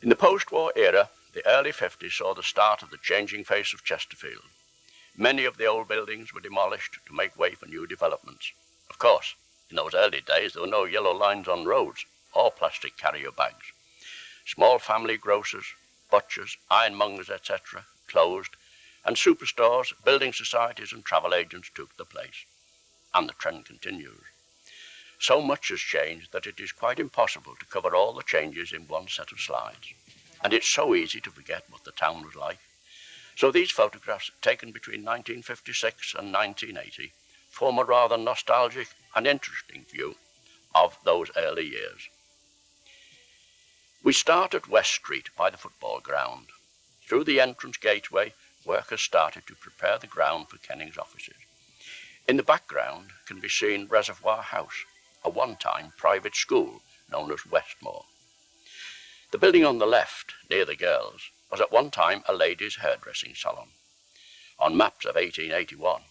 In the post-war era, the early 50s saw the start of the changing face of Chesterfield. Many of the old buildings were demolished to make way for new developments. Of course, in those early days, there were no yellow lines on roads or plastic carrier bags. Small family grocers, butchers, ironmongers, etc. closed, and superstores, building societies and travel agents took the place. And the trend continues. So much has changed that it is quite impossible to cover all the changes in one set of slides. And it's so easy to forget what the town was like. So these photographs, taken between 1956 and 1980, form a rather nostalgic and interesting view of those early years. We start at West Street by the football ground. Through the entrance gateway, workers started to prepare the ground for Kenning's offices. In the background can be seen Reservoir House, a one-time private school known as Westmore. The building on the left, near the girls, was at one time a ladies' hairdressing salon. On maps of 1881,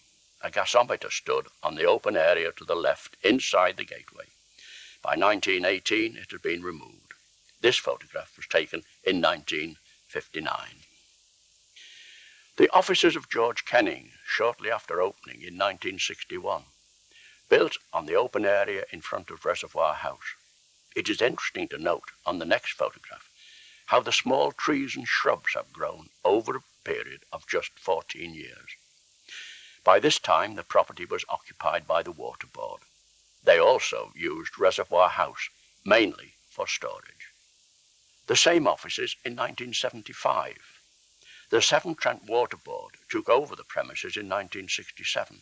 a gasometer stood on the open area to the left inside the gateway. By 1918, it had been removed. This photograph was taken in 1959. The offices of George Kenning, shortly after opening in 1961, built on the open area in front of Reservoir House. It is interesting to note on the next photograph how the small trees and shrubs have grown over a period of just 14 years. By this time, the property was occupied by the Water Board. They also used Reservoir House, mainly for storage. The same offices in 1975. The Severn Trent Water Board took over the premises in 1967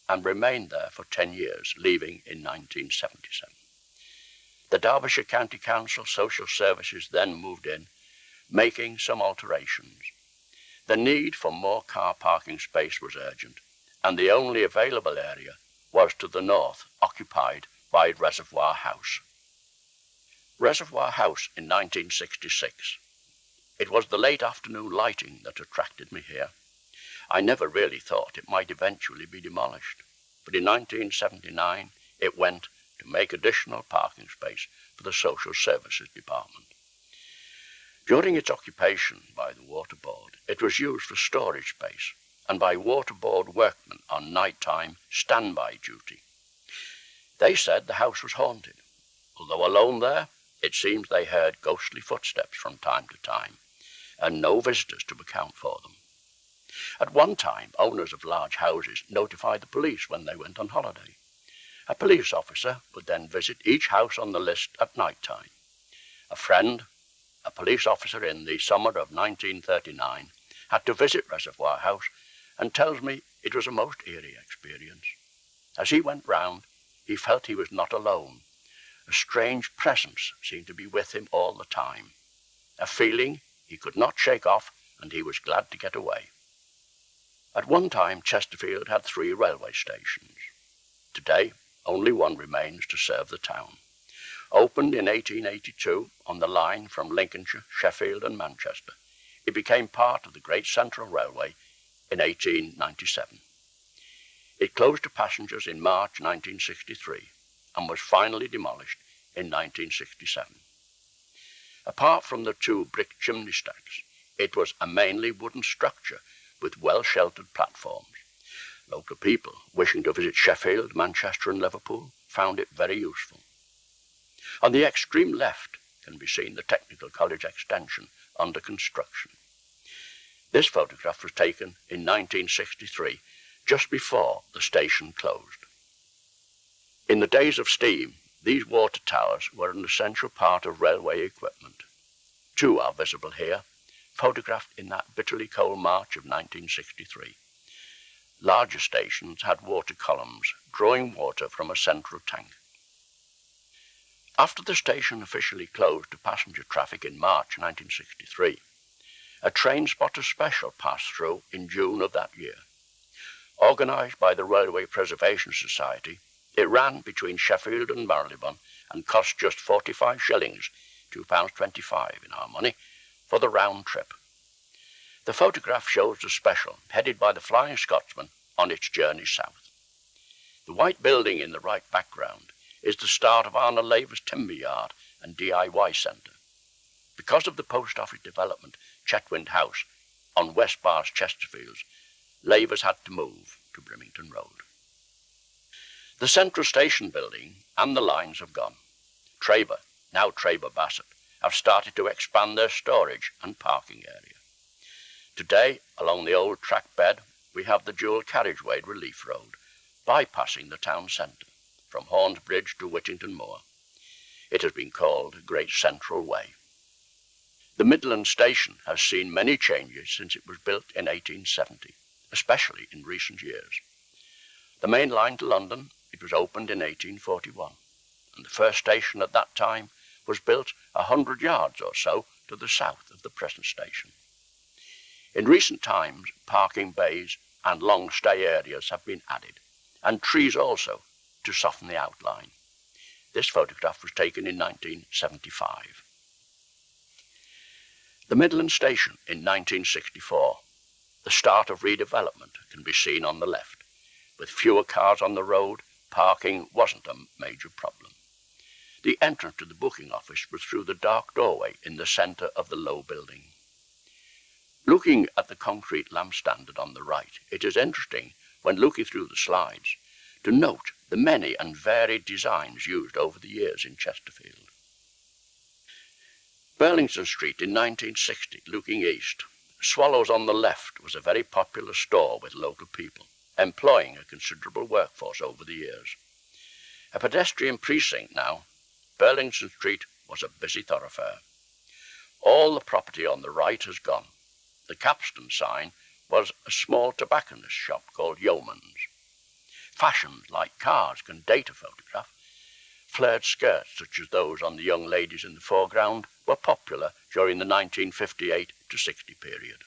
and remained there for 10 years, leaving in 1977. The Derbyshire County Council Social Services then moved in, making some alterations. The need for more car parking space was urgent, and the only available area was to the north, occupied by Reservoir House. Reservoir House in 1966. It was the late afternoon lighting that attracted me here. I never really thought it might eventually be demolished, but in 1979 it went to make additional parking space for the Social Services Department. During its occupation by the Water Board, it was used for storage space and by Water Board workmen on nighttime standby duty. They said the house was haunted. Although alone there, it seems they heard ghostly footsteps from time to time, and no visitors to account for them. At one time, owners of large houses notified the police when they went on holiday. A police officer would then visit each house on the list at night time. A friend, a police officer in the summer of 1939, had to visit Reservoir House and tells me it was a most eerie experience. As he went round, he felt he was not alone. A strange presence seemed to be with him all the time, a feeling he could not shake off, and he was glad to get away. At one time, Chesterfield had 3 railway stations. Today, only one remains to serve the town. Opened in 1882 on the line from Lincolnshire, Sheffield and Manchester, it became part of the Great Central Railway in 1897. It closed to passengers in March 1963 and was finally demolished in 1967. Apart from the 2 brick chimney stacks, it was a mainly wooden structure with well-sheltered platforms. Local people wishing to visit Sheffield, Manchester and Liverpool found it very useful. On the extreme left can be seen the Technical College extension under construction. This photograph was taken in 1963, just before the station closed. In the days of steam, these water towers were an essential part of railway equipment. 2 are visible here, photographed in that bitterly cold March of 1963. Larger stations had water columns, drawing water from a central tank. After the station officially closed to passenger traffic in March 1963, a train spotter special passed through in June of that year. Organised by the Railway Preservation Society, it ran between Sheffield and Marylebone and cost just 45 shillings, £2.25 in our money, for the round trip. The photograph shows the special, headed by the Flying Scotsman, on its journey south. The white building in the right background is the start of Arnold Laver's timber yard and DIY centre. Because of the post office development, Chetwynd House, on West Bar's Chesterfields, labourers had to move to Brimington Road. The Central Station building and the lines have gone. Traber, now Traber Bassett, have started to expand their storage and parking area. Today, along the old track bed, we have the dual carriageway Relief Road, bypassing the town centre, from Horns Bridge to Whittington Moor. It has been called Great Central Way. The Midland Station has seen many changes since it was built in 1870, especially in recent years. The main line to London, it was opened in 1841, and the first station at that time was built 100 yards or so to the south of the present station. In recent times, parking bays and long stay areas have been added, and trees also to soften the outline. This photograph was taken in 1975. The Midland Station in 1964. The start of redevelopment can be seen on the left. With fewer cars on the road, parking wasn't a major problem. The entrance to the booking office was through the dark doorway in the centre of the low building. Looking at the concrete lamp standard on the right, it is interesting, when looking through the slides, to note the many and varied designs used over the years in Chesterfield. Burlington Street in 1960, looking east. Swallows on the left was a very popular store with local people, employing a considerable workforce over the years. A pedestrian precinct now, Burlington Street was a busy thoroughfare. All the property on the right has gone. The capstan sign was a small tobacconist shop called Yeoman's. Fashions like cars can date a photograph. Flared skirts, such as those on the young ladies in the foreground, were popular during the 1958 to 60 period.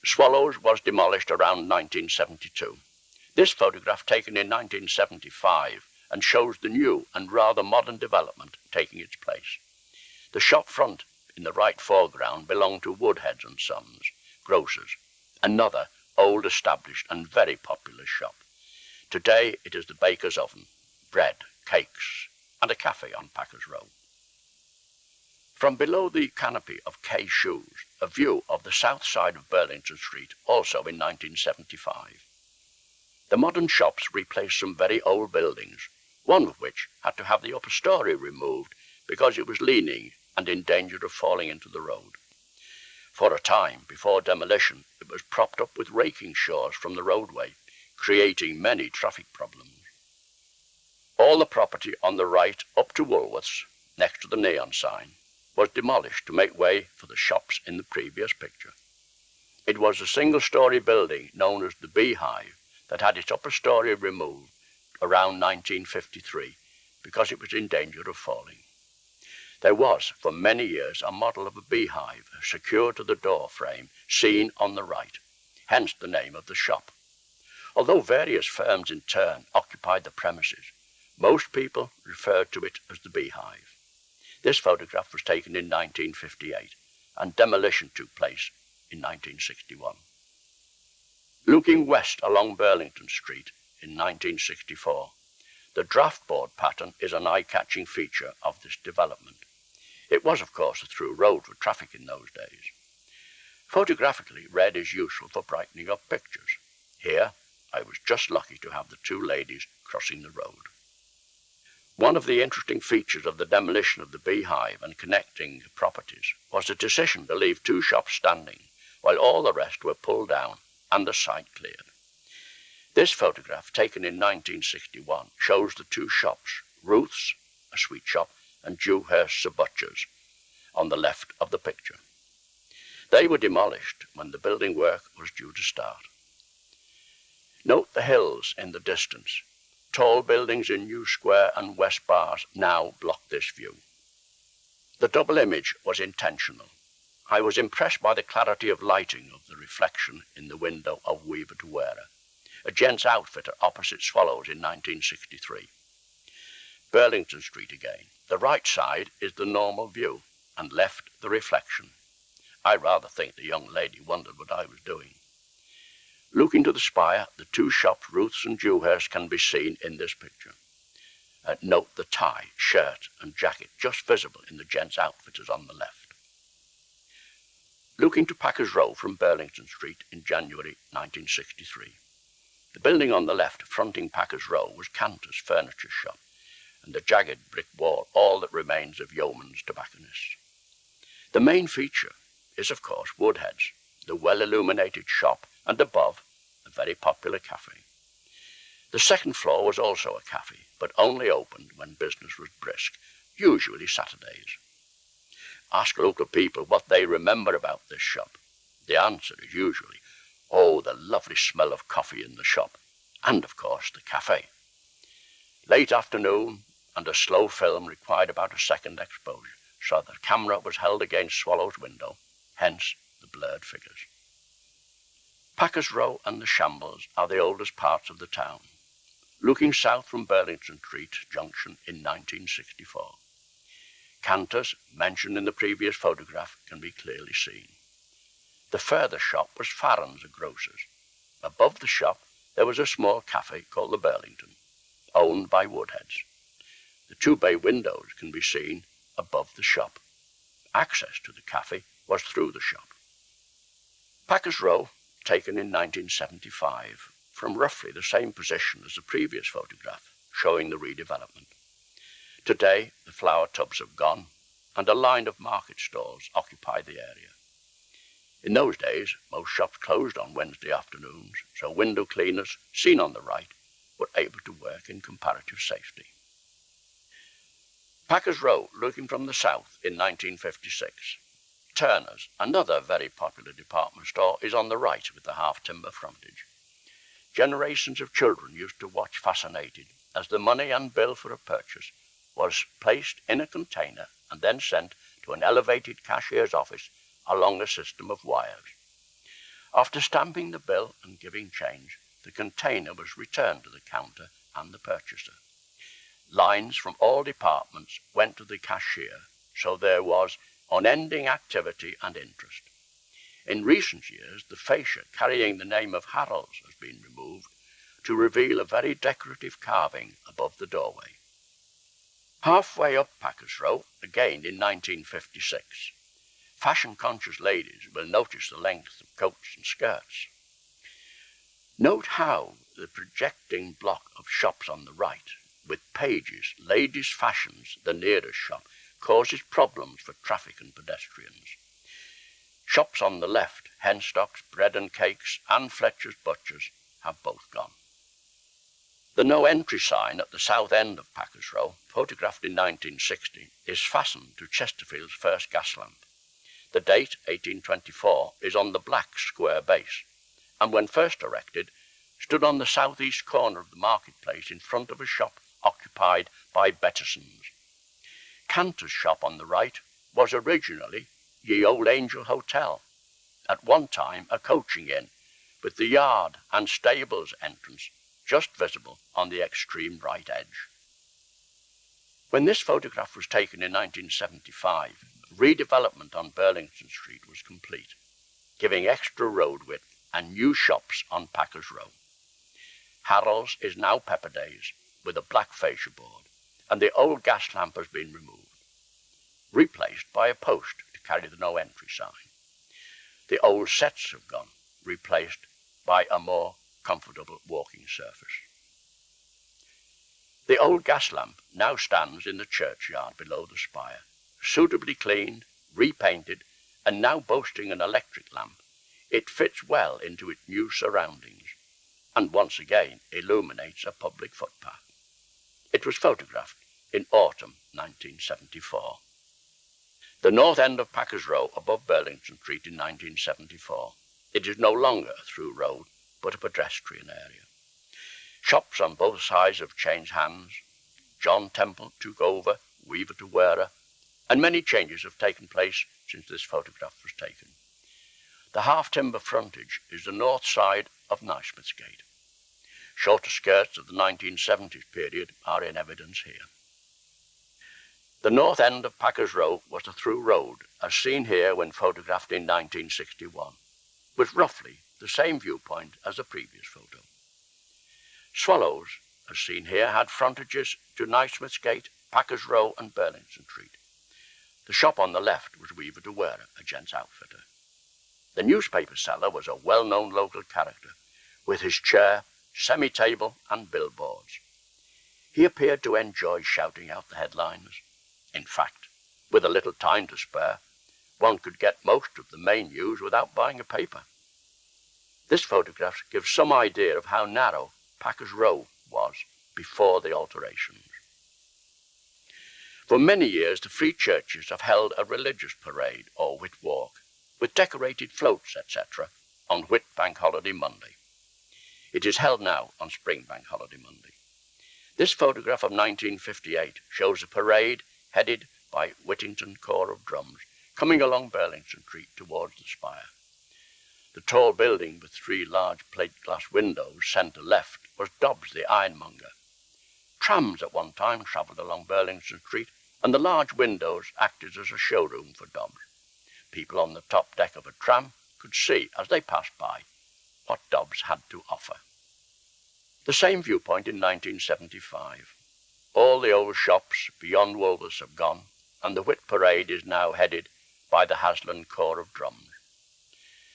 Swallows was demolished around 1972. This photograph taken in 1975 and shows the new and rather modern development taking its place. The shop front in the right foreground belonged to Woodheads and Sons, grocers, another old established and very popular shop. Today it is the baker's oven, bread, cakes, and a cafe on Packers Row. From below the canopy of K Shoes, a view of the south side of Burlington Street, also in 1975. The modern shops replaced some very old buildings, one of which had to have the upper story removed because it was leaning and in danger of falling into the road. For a time, before demolition, it was propped up with raking shores from the roadway, creating many traffic problems. All the property on the right up to Woolworths, next to the neon sign, was demolished to make way for the shops in the previous picture. It was a single-story building known as the Beehive that had its upper story removed around 1953 because it was in danger of falling. There was, for many years, a model of a beehive secured to the door frame seen on the right, hence the name of the shop. Although various firms in turn occupied the premises, most people referred to it as the Beehive. This photograph was taken in 1958, and demolition took place in 1961. Looking west along Burlington Street in 1964, the draftboard pattern is an eye-catching feature of this development. It was, of course, a through road for traffic in those days. Photographically, red is useful for brightening up pictures. Here, I was just lucky to have the two ladies crossing the road. One of the interesting features of the demolition of the Beehive and connecting properties was the decision to leave two shops standing, while all the rest were pulled down and the site cleared. This photograph, taken in 1961, shows the two shops, Ruth's, a sweet shop, and Dewhurst's, a butcher's, on the left of the picture. They were demolished when the building work was due to start. Note the hills in the distance. Tall buildings in New Square and West Bars now block this view. The double image was intentional. I was impressed by the clarity of lighting of the reflection in the window of Weaver to Wearer, a gents' outfitter opposite Swallows in 1963. Burlington Street again. The right side is the normal view, and left the reflection. I rather think the young lady wondered what I was doing. Looking to the spire, the two shops, Ruth's and Dewhurst, can be seen in this picture. Note the tie, shirt and jacket just visible in the gents' outfitters on the left. Looking to Packers Row from Burlington Street in January 1963. The building on the left fronting Packers Row was Cantor's furniture shop, and the jagged brick wall all that remains of Yeoman's tobacconists. The main feature is, of course, Woodhead's, the well-illuminated shop, and above, a very popular cafe. The second floor was also a cafe, but only opened when business was brisk, usually Saturdays. Ask local people what they remember about this shop. The answer is usually, oh, the lovely smell of coffee in the shop, and, of course, the cafe. Late afternoon, and a slow film required about a second exposure, so the camera was held against Swallow's window, hence the blurred figures. Packers Row and the Shambles are the oldest parts of the town, looking south from Burlington Street Junction in 1964. Cantor's, mentioned in the previous photograph, can be clearly seen. The further shop was Farron's, a grocer's. Above the shop there was a small cafe called the Burlington, owned by Woodhead's. The two bay windows can be seen above the shop. Access to the cafe was through the shop. Packers Row, taken in 1975, from roughly the same position as the previous photograph, showing the redevelopment. Today, the flower tubs have gone, and a line of market stalls occupy the area. In those days, most shops closed on Wednesday afternoons, so window cleaners, seen on the right, were able to work in comparative safety. Packers Row, looking from the south in 1956. Turner's, another very popular department store, is on the right with the half-timber frontage. Generations of children used to watch fascinated as the money and bill for a purchase was placed in a container and then sent to an elevated cashier's office along a system of wires. After stamping the bill and giving change, the container was returned to the counter and the purchaser. Lines from all departments went to the cashier, so there was unending activity and interest. In recent years, the fascia carrying the name of Harold's has been removed to reveal a very decorative carving above the doorway. Halfway up Packers Row, again in 1956, fashion-conscious ladies will notice the length of coats and skirts. Note how the projecting block of shops on the right, with pages, ladies' fashions, the nearest shop, causes problems for traffic and pedestrians. Shops on the left, Henstock's, Bread and Cakes, and Fletcher's Butchers, have both gone. The no entry sign at the south end of Packers Row, photographed in 1960, is fastened to Chesterfield's first gas lamp. The date, 1824, is on the black square base, and when first erected, stood on the southeast corner of the marketplace in front of a shop occupied by Betterson's. Cantor's shop on the right was originally Ye Old Angel Hotel, at one time a coaching inn, with the yard and stables entrance just visible on the extreme right edge. When this photograph was taken in 1975, redevelopment on Burlington Street was complete, giving extra road width and new shops on Packers Row. Harold's is now Pepper Days, with a black fascia board, and the old gas lamp has been removed, replaced by a post to carry the no entry sign. The old sets have gone, replaced by a more comfortable walking surface. The old gas lamp now stands in the churchyard below the spire, suitably cleaned, repainted, and now boasting an electric lamp. It fits well into its new surroundings, and once again illuminates a public footpath. It was photographed in autumn 1974. The north end of Packers Row above Burlington Street in 1974. It is no longer a through road, but a pedestrian area. Shops on both sides have changed hands. John Temple took over, weaver to wearer, and many changes have taken place since this photograph was taken. The half-timber frontage is the north side of Naismith's Gate. Shorter skirts of the 1970s period are in evidence here. The north end of Packers Row was a through road, as seen here when photographed in 1961, with roughly the same viewpoint as the previous photo. Swallows as seen here, had frontages to Naismith's Gate, Packers Row and Burlington Street. The shop on the left was Weaver de Were, a gents' outfitter. The newspaper seller was a well-known local character, with his chair, semi-table and billboards. He appeared to enjoy shouting out the headlines. In fact, with a little time to spare, one could get most of the main news without buying a paper. This photograph gives some idea of how narrow Packers Row was before the alterations. For many years, the free churches have held a religious parade or Whit Walk, with decorated floats, etc., on Whit Bank Holiday Monday. It is held now on Spring Bank Holiday Monday. This photograph of 1958 shows a parade headed by Whittington Corps of Drums coming along Burlington Street towards the spire. The tall building with 3 large plate glass windows centre left was Dobbs the ironmonger. Trams at one time travelled along Burlington Street, and the large windows acted as a showroom for Dobbs. People on the top deck of a tram could see, as they passed by, what Dobbs had to offer. The same viewpoint in 1975. All the old shops beyond Wolvers have gone, and the Whit Parade is now headed by the Hasland Corps of Drums.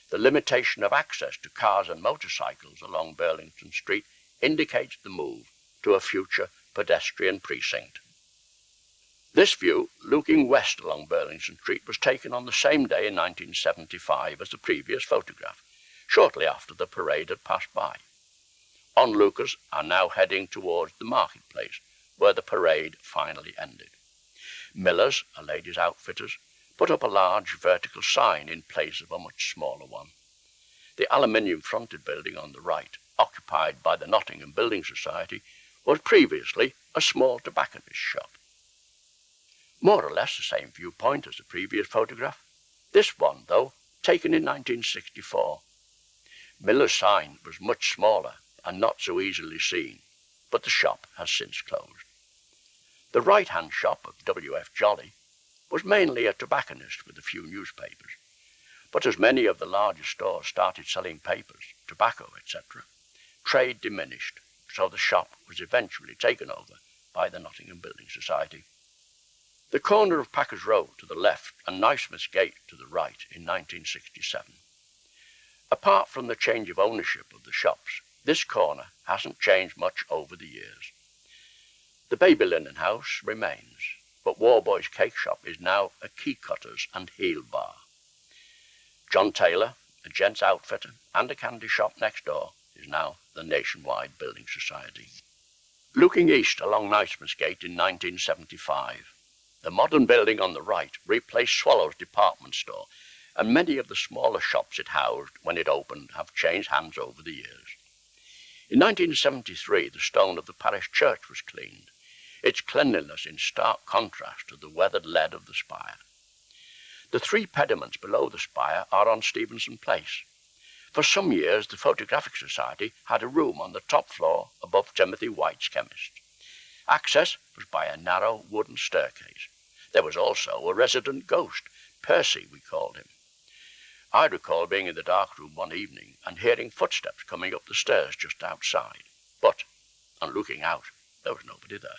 The limitation of access to cars and motorcycles along Burlington Street indicates the move to a future pedestrian precinct. This view, looking west along Burlington Street, was taken on the same day in 1975 as the previous photograph, shortly after the parade had passed by. Onlookers are now heading towards the marketplace, where the parade finally ended. Millers, a ladies' outfitters, put up a large vertical sign in place of a much smaller one. The aluminium-fronted building on the right, occupied by the Nottingham Building Society, was previously a small tobacconist's shop. More or less the same viewpoint as the previous photograph, this one, though, taken in 1964. Miller's sign was much smaller and not so easily seen, but the shop has since closed. The right-hand shop of W.F. Jolly was mainly a tobacconist with a few newspapers, but as many of the larger stores started selling papers, tobacco, etc., trade diminished, so the shop was eventually taken over by the Nottingham Building Society. The corner of Packers Row to the left and Naismith's Gate to the right in 1967. Apart from the change of ownership of the shops, this corner hasn't changed much over the years. The Baby Linen House remains, but Warboy's Cake Shop is now a key cutters and heel bar. John Taylor, a gents' outfitter and a candy shop next door, is now the Nationwide Building Society. Looking east along Naismith's Gate in 1975, the modern building on the right replaced Swallow's department store, and many of the smaller shops it housed when it opened have changed hands over the years. In 1973, the stone of the parish church was cleaned, its cleanliness in stark contrast to the weathered lead of the spire. The 3 pediments below the spire are on Stevenson Place. For some years, the Photographic Society had a room on the top floor above Timothy White's chemist. Access was by a narrow wooden staircase. There was also a resident ghost, Percy we called him. I recall being in the dark room one evening and hearing footsteps coming up the stairs just outside, but on looking out, there was nobody there.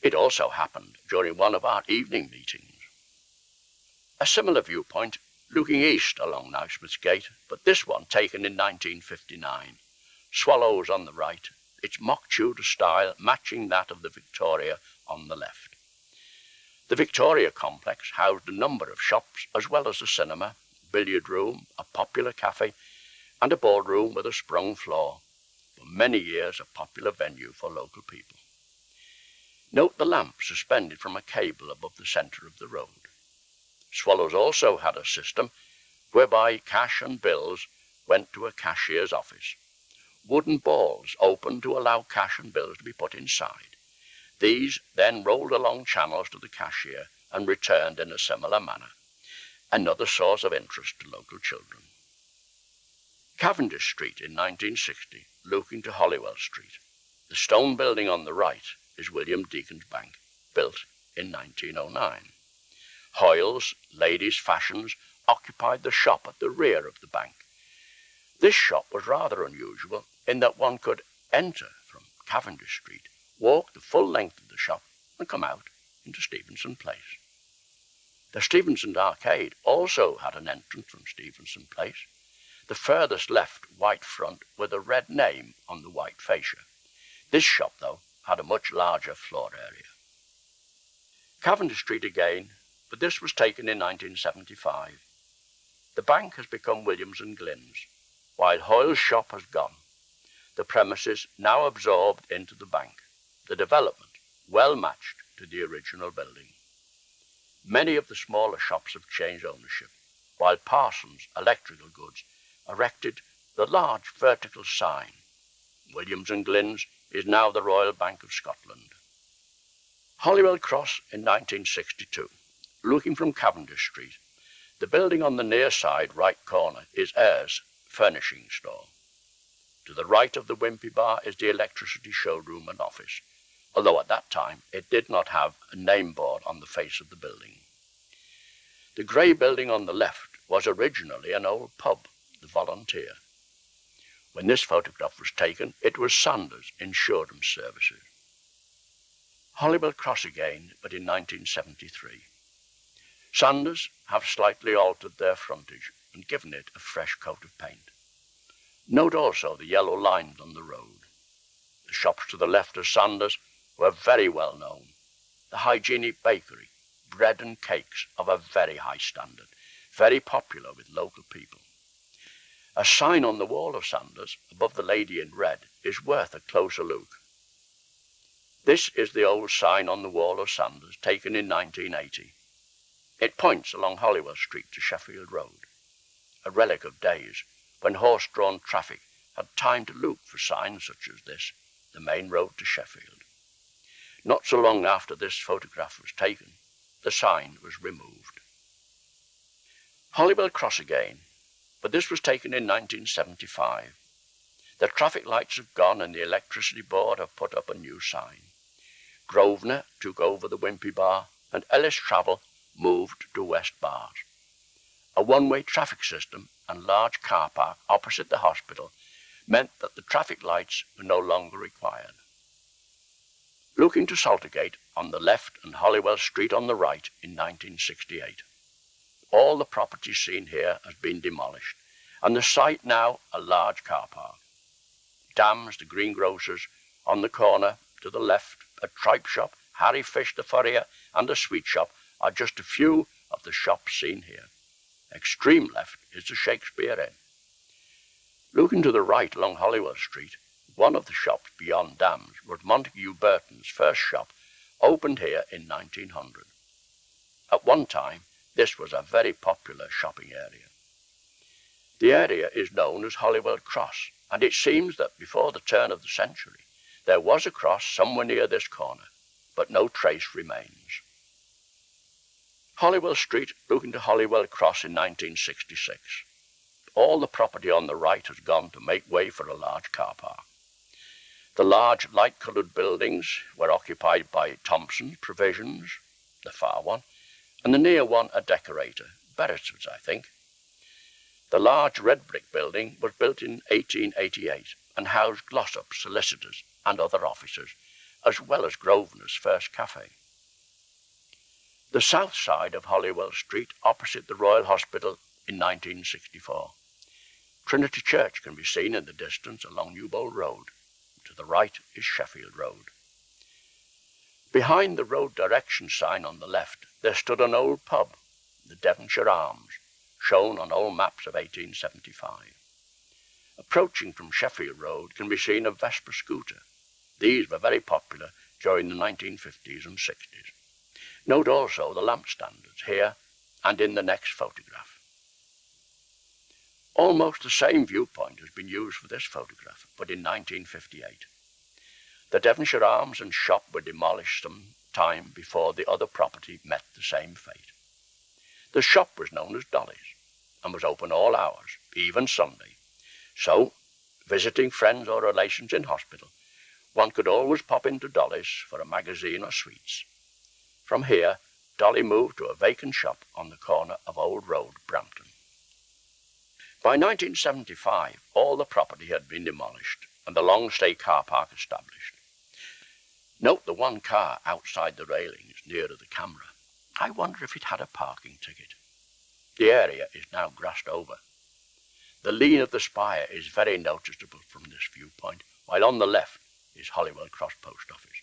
It also happened during one of our evening meetings. A similar viewpoint, looking east along Naismith's Gate, but this one taken in 1959. Swallows on the right, its mock Tudor style matching that of the Victoria on the left. The Victoria complex housed a number of shops as well as a cinema, billiard room, a popular cafe, and a ballroom with a sprung floor, for many years a popular venue for local people. Note the lamp suspended from a cable above the centre of the road. Swallows also had a system whereby cash and bills went to a cashier's office. Wooden balls opened to allow cash and bills to be put inside. These then rolled along channels to the cashier and returned in a similar manner, another source of interest to local children. Cavendish Street in 1960, looking to Holywell Street. The stone building on the right is William Deacon's Bank, built in 1909. Hoyle's Ladies' Fashions occupied the shop at the rear of the bank. This shop was rather unusual in that one could enter from Cavendish Street, walk the full length of the shop and come out into Stevenson Place. The Stevenson Arcade also had an entrance from Stevenson Place, the furthest left white front with a red name on the white fascia. This shop, though, had a much larger floor area. Cavendish Street again, but this was taken in 1975. The bank has become Williams and Glynn's, while Hoyle's shop has gone. The premises now absorbed into the bank, the development well matched to the original building. Many of the smaller shops have changed ownership, while Parsons Electrical Goods erected the large vertical sign. Williams and Glynn's is now the Royal Bank of Scotland. Holywell Cross in 1962. Looking from Cavendish Street, the building on the near side right corner is Ayres Furnishing Store. To the right of the Wimpy Bar is the electricity showroom and office, although at that time it did not have a name board on the face of the building. The grey building on the left was originally an old pub, the Volunteer. When this photograph was taken, it was Sanders Insurance Services. Holywell Cross again, but in 1973. Sanders have slightly altered their frontage and given it a fresh coat of paint. Note also the yellow lines on the road. The shops to the left of Sanders were very well known. The hygienic bakery, bread and cakes of a very high standard, very popular with local people. A sign on the wall of Sanders, above the lady in red, is worth a closer look. This is the old sign on the wall of Sanders, taken in 1980. It points along Holywell Street to Sheffield Road, a relic of days when horse-drawn traffic had time to look for signs such as this, the main road to Sheffield. Not so long after this photograph was taken, the sign was removed. Holywell Cross again, but this was taken in 1975. The traffic lights have gone and the electricity board have put up a new sign. Grosvenor took over the Wimpy Bar and Ellis Travel moved to West Bars. A one-way traffic system and large car park opposite the hospital meant that the traffic lights were no longer required. Looking to Saltergate on the left and Holywell Street on the right in 1968. All the property seen here has been demolished, and the site now a large car park. Dams, the greengrocers, on the corner to the left, a tripe shop, Harry Fish the furrier, and a sweet shop are just a few of the shops seen here. Extreme left is the Shakespeare Inn. Looking to the right along Holywell Street, one of the shops beyond Dams was Montague Burton's first shop, opened here in 1900. At one time, this was a very popular shopping area. The area is known as Holywell Cross, and it seems that before the turn of the century, there was a cross somewhere near this corner, but no trace remains. Holywell Street, looking to Holywell Cross in 1966. All the property on the right has gone to make way for a large car park. The large light-coloured buildings were occupied by Thompson's Provisions, the far one, and the near one a decorator, Beresford's, I think. The large red brick building was built in 1888 and housed Glossop solicitors and other officers, as well as Grosvenor's first cafe. The south side of Holywell Street, opposite the Royal Hospital in 1964. Trinity Church can be seen in the distance along Newbold Road. To the right is Sheffield Road. Behind the road direction sign on the left, there stood an old pub, the Devonshire Arms, shown on old maps of 1875. Approaching from Sheffield Road can be seen a Vespa scooter. These were very popular during the 1950s and 60s. Note also the lamp standards here and in the next photograph. Almost the same viewpoint has been used for this photograph, but in 1958. The Devonshire Arms and shop were demolished some time before the other property met the same fate. The shop was known as Dolly's and was open all hours, even Sunday. So, visiting friends or relations in hospital, one could always pop into Dolly's for a magazine or sweets. From here, Dolly moved to a vacant shop on the corner of Old Road, Brampton. By 1975, all the property had been demolished and the long-stay car park established. Note the one car outside the railings nearer the camera. I wonder if it had a parking ticket. The area is now grassed over. The lean of the spire is very noticeable from this viewpoint, while on the left is Holywell Cross Post Office.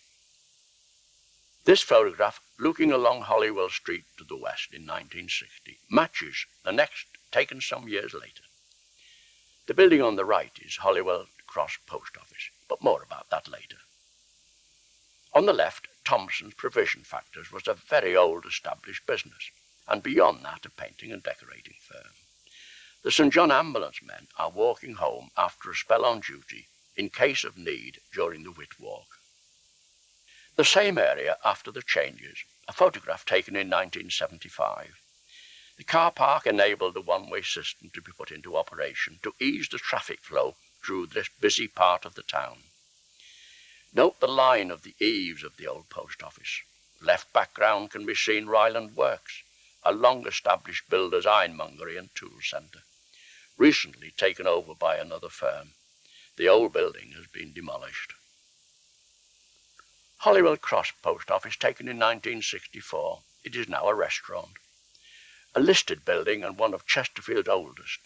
This photograph, looking along Holywell Street to the west in 1960, matches the next taken some years later. The building on the right is Holywell Cross Post Office, but more about that later. On the left, Thompson's Provision Factors was a very old established business, and beyond that a painting and decorating firm. The St John ambulance men are walking home after a spell on duty in case of need during the Whit Walk. The same area after the changes, a photograph taken in 1975. The car park enabled the one-way system to be put into operation to ease the traffic flow through this busy part of the town. Note the line of the eaves of the old post office. Left background can be seen Ryland Works, a long-established builder's ironmongery and tool centre, recently taken over by another firm. The old building has been demolished. Holywell Cross Post Office taken in 1964. It is now a restaurant. A listed building and one of Chesterfield's oldest.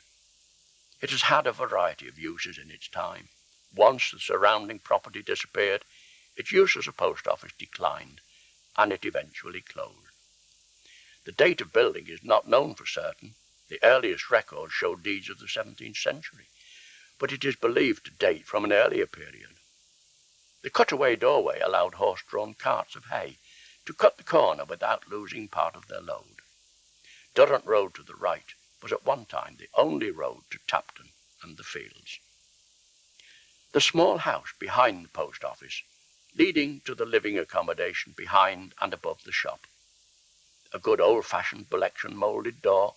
It has had a variety of uses in its time. Once the surrounding property disappeared, its use as a post office declined, and it eventually closed. The date of building is not known for certain. The earliest records show deeds of the 17th century, but it is believed to date from an earlier period. The cutaway doorway allowed horse-drawn carts of hay to cut the corner without losing part of their load. Durrant Road to the right was at one time the only road to Tapton and the fields. The small house behind the post office, leading to the living accommodation behind and above the shop. A good old-fashioned Belection moulded door,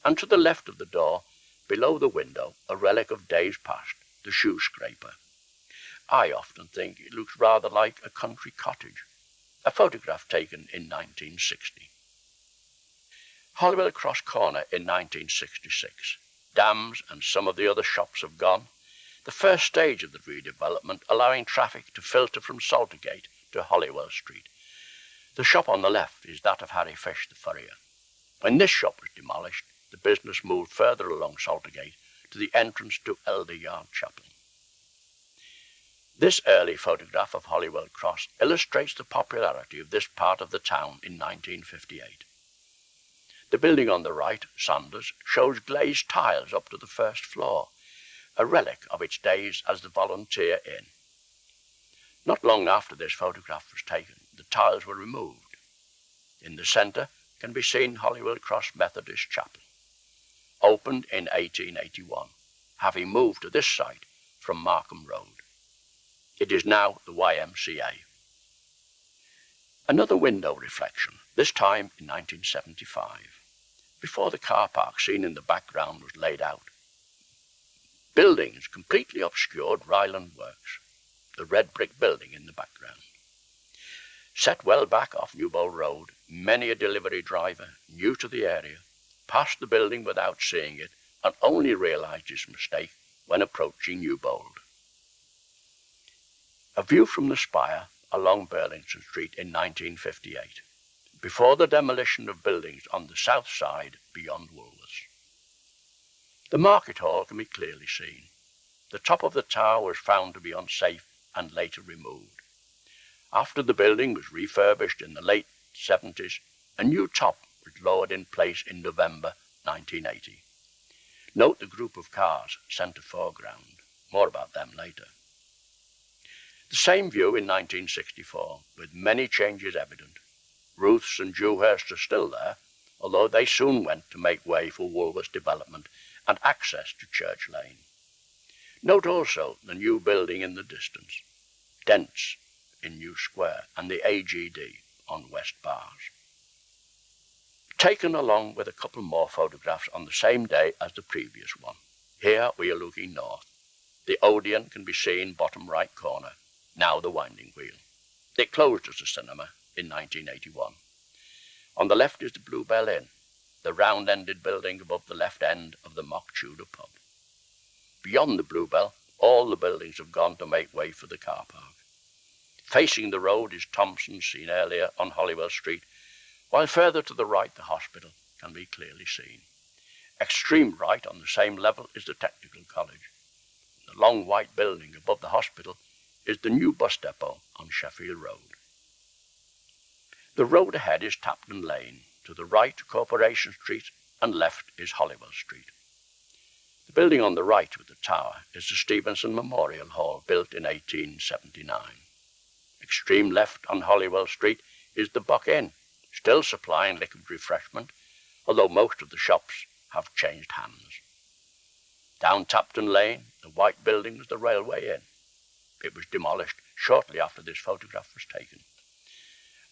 and to the left of the door, below the window, a relic of days past, the shoe scraper. I often think it looks rather like a country cottage, a photograph taken in 1960. Holywell Cross Corner in 1966. Dams and some of the other shops have gone. The first stage of the redevelopment allowing traffic to filter from Saltergate to Holywell Street. The shop on the left is that of Harry Fish, the furrier. When this shop was demolished, the business moved further along Saltergate to the entrance to Elder Yard Chapel. This early photograph of Holywell Cross illustrates the popularity of this part of the town in 1958. The building on the right, Sanders, shows glazed tiles up to the first floor, a relic of its days as the Volunteer Inn. Not long after this photograph was taken, the tiles were removed. In the centre can be seen Holywell Cross Methodist Chapel, opened in 1881, having moved to this site from Markham Road. It is now the YMCA. Another window reflection, this time in 1975, before the car park seen in the background was laid out. Buildings completely obscured Ryland Works, the red brick building in the background. Set well back off Newbold Road, many a delivery driver, new to the area, passed the building without seeing it and only realised his mistake when approaching Newbold. A view from the spire along Burlington Street in 1958, before the demolition of buildings on the south side beyond Woolworths. The market hall can be clearly seen. The top of the tower was found to be unsafe and later removed. After the building was refurbished in the late 70s, a new top was lowered in place in November 1980. Note the group of cars centre foreground. More about them later. The same view in 1964, with many changes evident. Ruth's and Dewhurst are still there, although they soon went to make way for Woolworths development and access to Church Lane. Note also the new building in the distance, Dent's in New Square, and the AGD on West Bars. Taken along with a couple more photographs on the same day as the previous one. Here we are looking north. The Odeon can be seen bottom right corner, now the Winding Wheel. It closed as a cinema in 1981. On the left is the Bluebell Inn, the round-ended building above the left end of the Mock Tudor pub. Beyond the Bluebell, all the buildings have gone to make way for the car park. Facing the road is Thompson, seen earlier on Holywell Street, while further to the right the hospital can be clearly seen. Extreme right on the same level is the Technical College. The long white building above the hospital is the new bus depot on Sheffield Road. The road ahead is Tapton Lane, to the right Corporation Street and left is Holywell Street. The building on the right with the tower is the Stevenson Memorial Hall, built in 1879. Extreme left on Holywell Street is the Buck Inn, still supplying liquid refreshment, although most of the shops have changed hands. Down Tapton Lane, the white building was the Railway Inn. It was demolished shortly after this photograph was taken.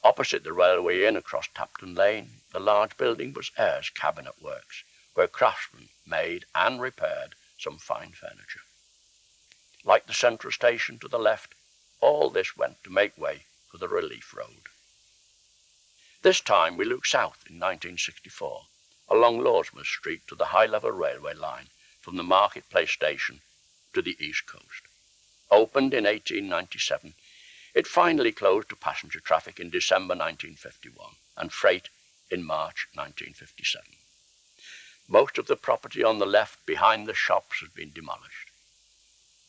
Opposite the Railway Inn across Tapton Lane, the large building was Ayres Cabinet Works, where craftsmen made and repaired some fine furniture. Like the Central Station to the left, all this went to make way for the Relief Road. This time we look south in 1964, along Lawsmouth Street to the high-level railway line from the Marketplace Station to the East Coast. Opened in 1897, it finally closed to passenger traffic in December 1951 and freight in March 1957. Most of the property on the left behind the shops has been demolished.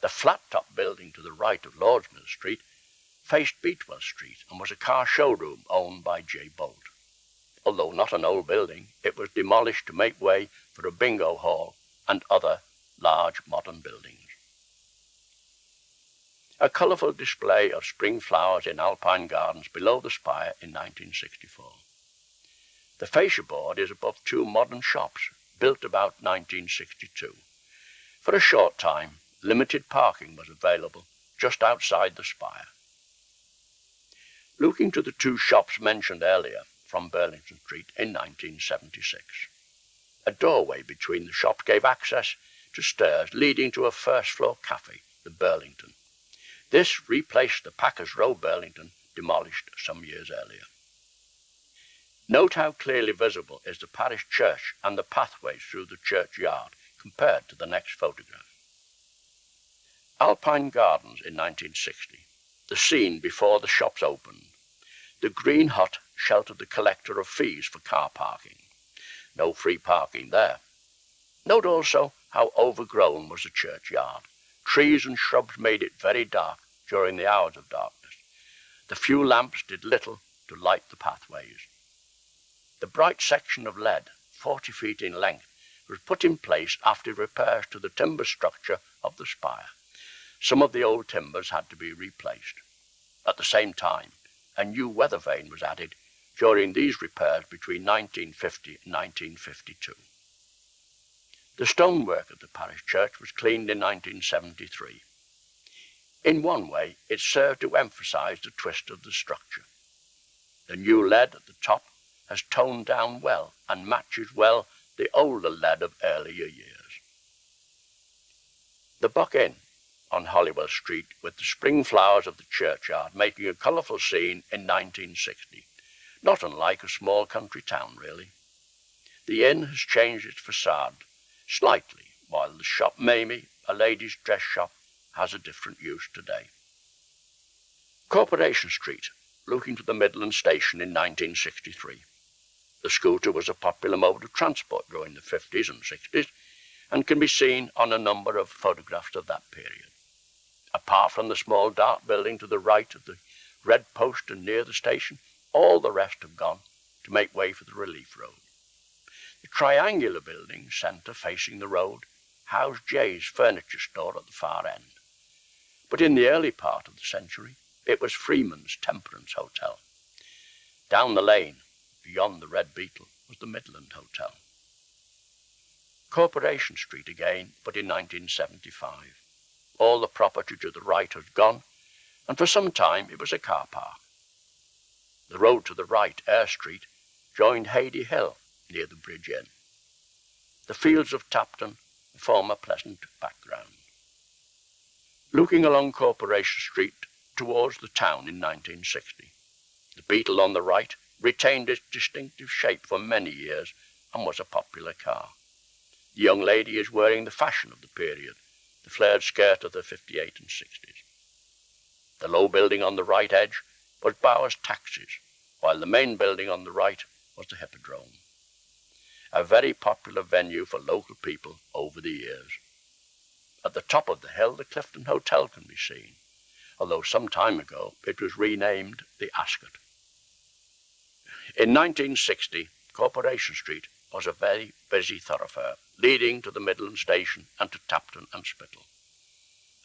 The flat-top building to the right of Lawsmouth Street faced Beatwell Street and was a car showroom owned by J. Bolt. Although not an old building, it was demolished to make way for a bingo hall and other large modern buildings. A colourful display of spring flowers in Alpine Gardens below the spire in 1964. The fascia board is above two modern shops built about 1962. For a short time, limited parking was available just outside the spire. Looking to the two shops mentioned earlier from Burlington Street in 1976. A doorway between the shops gave access to stairs leading to a first-floor cafe, the Burlington. This replaced the Packers Row Burlington, demolished some years earlier. Note how clearly visible is the parish church and the pathways through the churchyard compared to the next photograph. Alpine Gardens in 1960, the scene before the shops opened. The green hut sheltered the collector of fees for car parking. No free parking there. Note also how overgrown was the churchyard. Trees and shrubs made it very dark during the hours of darkness. The few lamps did little to light the pathways. The bright section of lead, 40 feet in length, was put in place after repairs to the timber structure of the spire. Some of the old timbers had to be replaced. At the same time, a new weather vane was added during these repairs between 1950 and 1952. The stonework of the parish church was cleaned in 1973. In one way, it served to emphasize the twist of the structure. The new lead at the top has toned down well and matches well the older lead of earlier years. The Buck Inn on Holywell Street with the spring flowers of the churchyard making a colourful scene in 1960, not unlike a small country town really. The inn has changed its facade slightly, while the shop Mamie, a ladies' dress shop, has a different use today. Corporation Street, looking to the Midland Station in 1963. The scooter was a popular mode of transport during the 50s and 60s and can be seen on a number of photographs of that period. Apart from the small dark building to the right of the red post and near the station, all the rest have gone to make way for the Relief Road. The triangular building centre facing the road housed Jay's furniture store at the far end. But in the early part of the century, it was Freeman's Temperance Hotel. Down the lane, beyond the Red Beetle, was the Midland Hotel. Corporation Street again, but in 1975. All the property to the right has gone, and for some time it was a car park. The road to the right, Ayre Street, joined Hady Hill near the Bridge Inn. The fields of Tapton form a pleasant background. Looking along Corporation Street towards the town in 1960, the Beetle on the right retained its distinctive shape for many years and was a popular car. The young lady is wearing the fashion of the period, the flared skirt of the 58 and 60s. The low building on the right edge was Bowers Taxis, while the main building on the right was the Hippodrome. A very popular venue for local people over the years. At the top of the hill, the Clifton Hotel can be seen, although some time ago it was renamed the Ascot. In 1960, Corporation Street was a very busy thoroughfare, leading to the Midland Station and to Tapton and Spittal.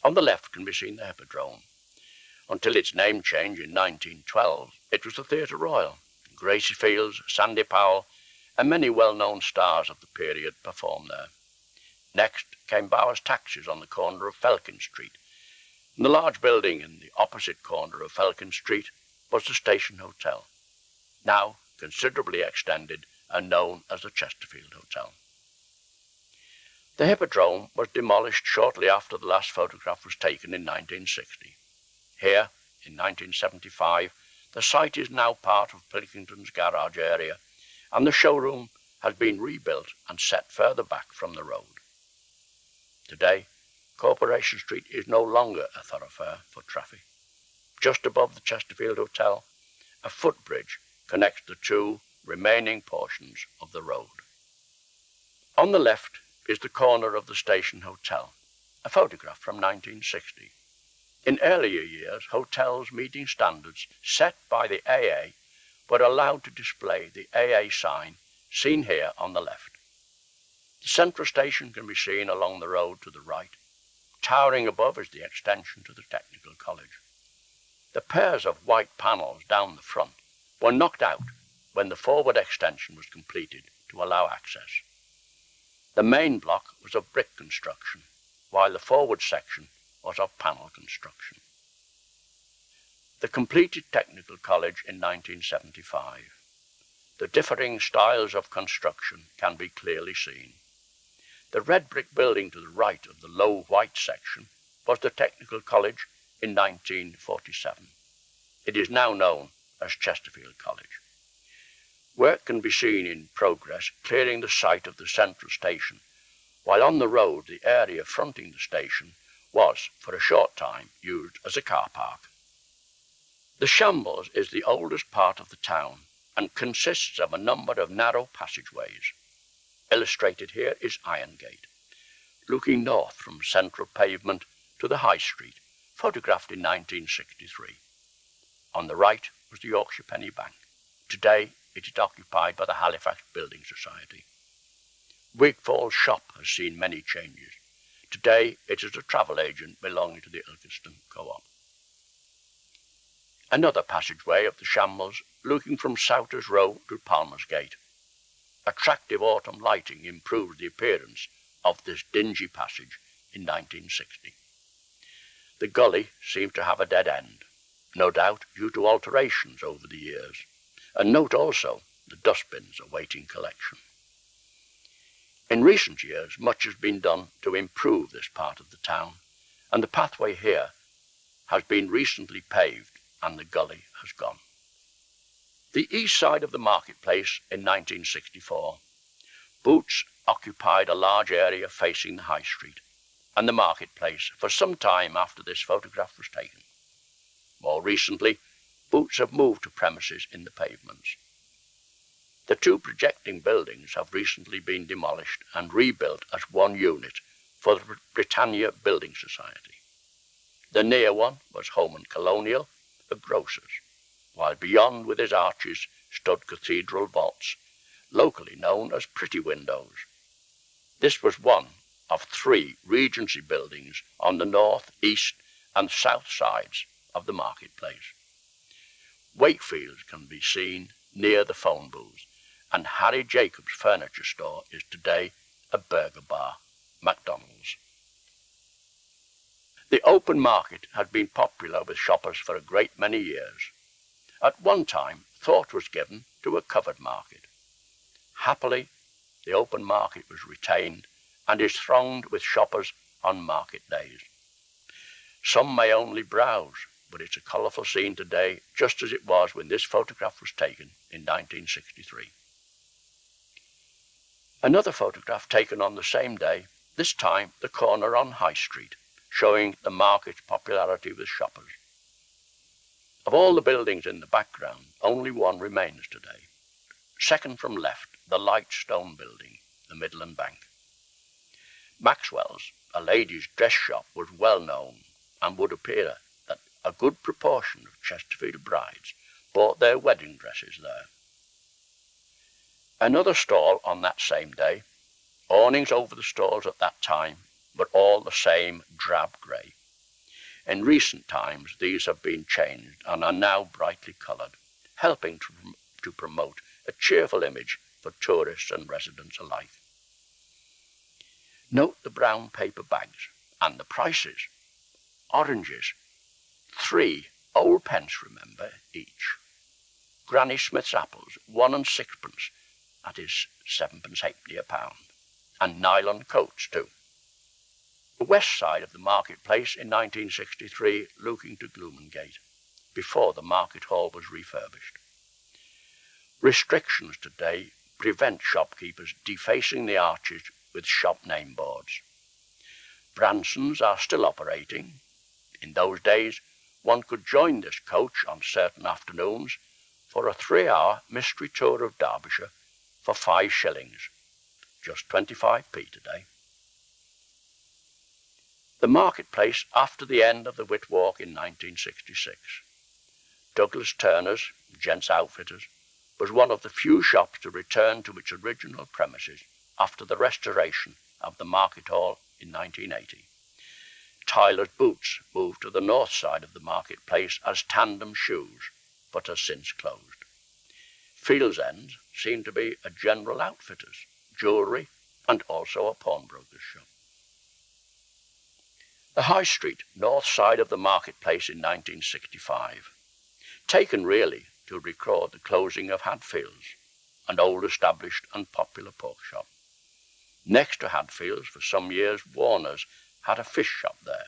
On the left can be seen the Hippodrome. Until its name change in 1912, it was the Theatre Royal. Gracie Fields, Sandy Powell, and many well-known stars of the period performed there. Next came Bowers Taxis on the corner of Felkin Street, and the large building in the opposite corner of Felkin Street was the Station Hotel, now considerably extended and known as the Chesterfield Hotel. The Hippodrome was demolished shortly after the last photograph was taken in 1960. Here, in 1975, the site is now part of Pilkington's garage area, and the showroom has been rebuilt and set further back from the road. Today, Corporation Street is no longer a thoroughfare for traffic. Just above the Chesterfield Hotel, a footbridge connects the two remaining portions of the road. On the left is the corner of the Station Hotel, a photograph from 1960. In earlier years, hotels meeting standards set by the AA were allowed to display the AA sign seen here on the left. The central station can be seen along the road to the right. Towering above is the extension to the Technical College. The pairs of white panels down the front were knocked out when the forward extension was completed to allow access. The main block was of brick construction, while the forward section was of panel construction. The completed Technical College in 1975. The differing styles of construction can be clearly seen. The red brick building to the right of the low white section was the Technical College in 1947. It is now known as Chesterfield College. Work can be seen in progress clearing the site of the central station, while on the road the area fronting the station was, for a short time, used as a car park. The Shambles is the oldest part of the town and consists of a number of narrow passageways. Illustrated here is Irongate, looking north from central pavement to the High Street, photographed in 1963. On the right was the Yorkshire Penny Bank. Today it is occupied by the Halifax Building Society. Wigfall's shop has seen many changes. Today it is a travel agent belonging to the Ilkeston Co-op. Another passageway of the Shambles, looking from Souters Row to Palmer's Gate. Attractive autumn lighting improved the appearance of this dingy passage in 1960. The gully seems to have a dead end, no doubt due to alterations over the years, and note also the dustbins awaiting collection. In recent years, much has been done to improve this part of the town, and the pathway here has been recently paved and the gully has gone. The east side of the marketplace in 1964. Boots occupied a large area facing the High Street and the marketplace for some time after this photograph was taken. More recently, Boots have moved to premises in the pavements. The two projecting buildings have recently been demolished and rebuilt as one unit for the Britannia Building Society. The near one was Home and Colonial, a grocer's, while beyond with his arches stood cathedral vaults, locally known as Pretty Windows. This was one of three Regency buildings on the north, east and south sides of the marketplace. Wakefield's can be seen near the phone booths, and Harry Jacobs' furniture store is today a burger bar, McDonald's. The open market had been popular with shoppers for a great many years. At one time, thought was given to a covered market. Happily, the open market was retained and is thronged with shoppers on market days. Some may only browse, but it's a colourful scene today, just as it was when this photograph was taken in 1963. Another photograph taken on the same day, this time the corner on High Street, showing the market's popularity with shoppers. Of all the buildings in the background, only one remains today. Second from left, the light stone building, the Midland Bank. Maxwell's, a ladies' dress shop, was well known, and would appear that a good proportion of Chesterfield brides bought their wedding dresses there. Another stall on that same day, awnings over the stalls at that time, but all the same drab grey. In recent times these have been changed and are now brightly coloured, helping to promote a cheerful image for tourists and residents alike. Note the brown paper bags and the prices. Oranges, 3 old pence, remember, each. Granny Smith's apples, 1 and 6 pence, that is 7 pence halfpenny a pound, and nylon coats too. The west side of the marketplace in 1963, looking to Gloomengate, before the market hall was refurbished. Restrictions today prevent shopkeepers defacing the arches with shop name boards. Bransons are still operating. In those days, one could join this coach on certain afternoons for a 3-hour mystery tour of Derbyshire for 5 shillings, just 25p today. The marketplace after the end of the Whit Walk in 1966. Douglas Turner's, gents outfitters, was one of the few shops to return to its original premises after the restoration of the market hall in 1980. Tyler's Boots moved to the north side of the marketplace as Tandem Shoes, but has since closed. Fields End seemed to be a general outfitter's, jewellery, and also a pawnbroker's shop. The High Street, north side of the marketplace in 1965, taken really to record the closing of Hadfield's, an old established and popular pork shop. Next to Hadfield's, for some years, Warner's had a fish shop there,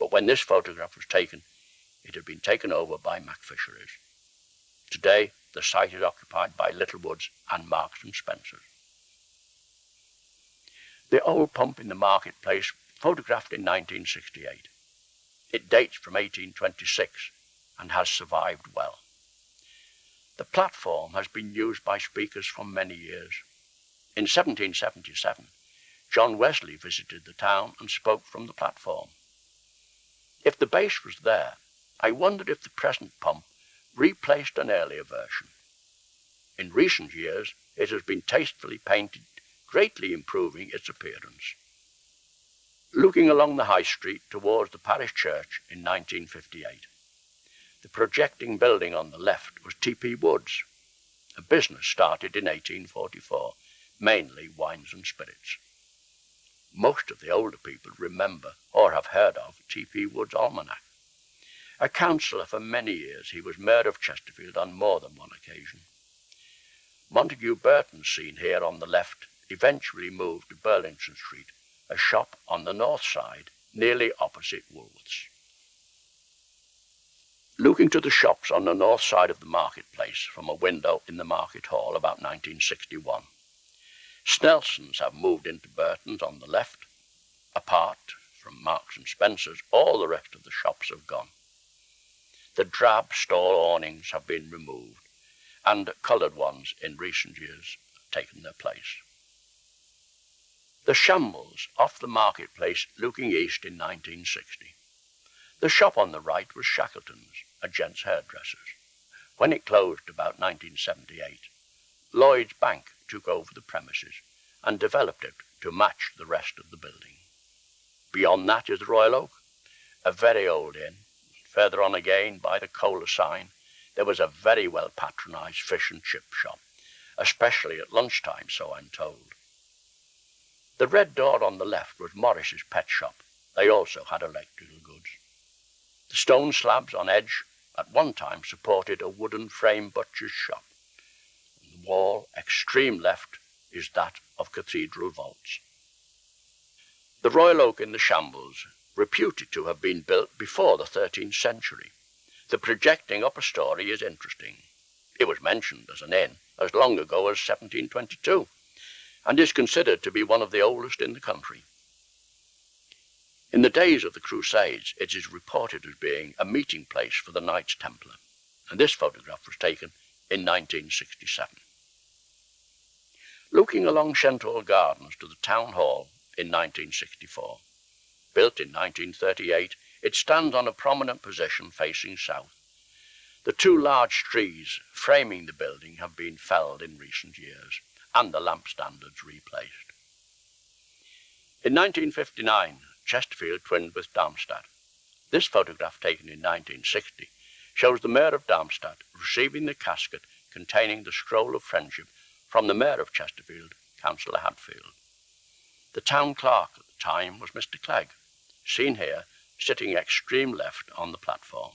but when this photograph was taken, it had been taken over by McFisheries. Today, the site is occupied by Littlewoods and Marks and Spencer's. The old pump in the marketplace, photographed in 1968. It dates from 1826 and has survived well. The platform has been used by speakers for many years. In 1777, John Wesley visited the town and spoke from the platform. If the base was there, I wondered if the present pump replaced an earlier version. In recent years, it has been tastefully painted, greatly improving its appearance. Looking along the High Street towards the parish church in 1958, the projecting building on the left was T.P. Wood's, a business started in 1844, mainly wines and spirits. Most of the older people remember or have heard of T.P. Wood's almanac. A councillor for many years, he was Mayor of Chesterfield on more than one occasion. Montague Burton, seen here on the left, eventually moved to Burlington Street, a shop on the north side, nearly opposite Woolworths. Looking to the shops on the north side of the marketplace from a window in the market hall about 1961. Snelson's have moved into Burton's on the left. Apart from Marks and Spencer's, all the rest of the shops have gone. The drab stall awnings have been removed, and coloured ones in recent years have taken their place. The Shambles off the marketplace looking east in 1960. The shop on the right was Shackleton's, a gents' hairdresser's. When it closed about 1978, Lloyd's Bank took over the premises and developed it to match the rest of the building. Beyond that is the Royal Oak, a very old inn. Further on again, by the cola sign, there was a very well patronised fish and chip shop, especially at lunchtime, so I'm told. The red door on the left was Morris's pet shop. They also had electrical goods. The stone slabs on edge at one time supported a wooden frame butcher's shop. On the wall, extreme left, is that of cathedral vaults. The Royal Oak in the Shambles, reputed to have been built before the 13th century. The projecting upper story is interesting. It was mentioned as an inn as long ago as 1722, and is considered to be one of the oldest in the country. In the days of the Crusades, it is reported as being a meeting place for the Knights Templar, and this photograph was taken in 1967. Looking along Shenthall Gardens to the Town Hall in 1964. Built in 1938, it stands on a prominent position facing south. The two large trees framing the building have been felled in recent years, and the lamp standards replaced. In 1959, Chesterfield twinned with Darmstadt. This photograph, taken in 1960, shows the Mayor of Darmstadt receiving the casket containing the scroll of friendship from the Mayor of Chesterfield, Councillor Hadfield. The town clerk at the time was Mr. Clegg, seen here sitting extreme left on the platform.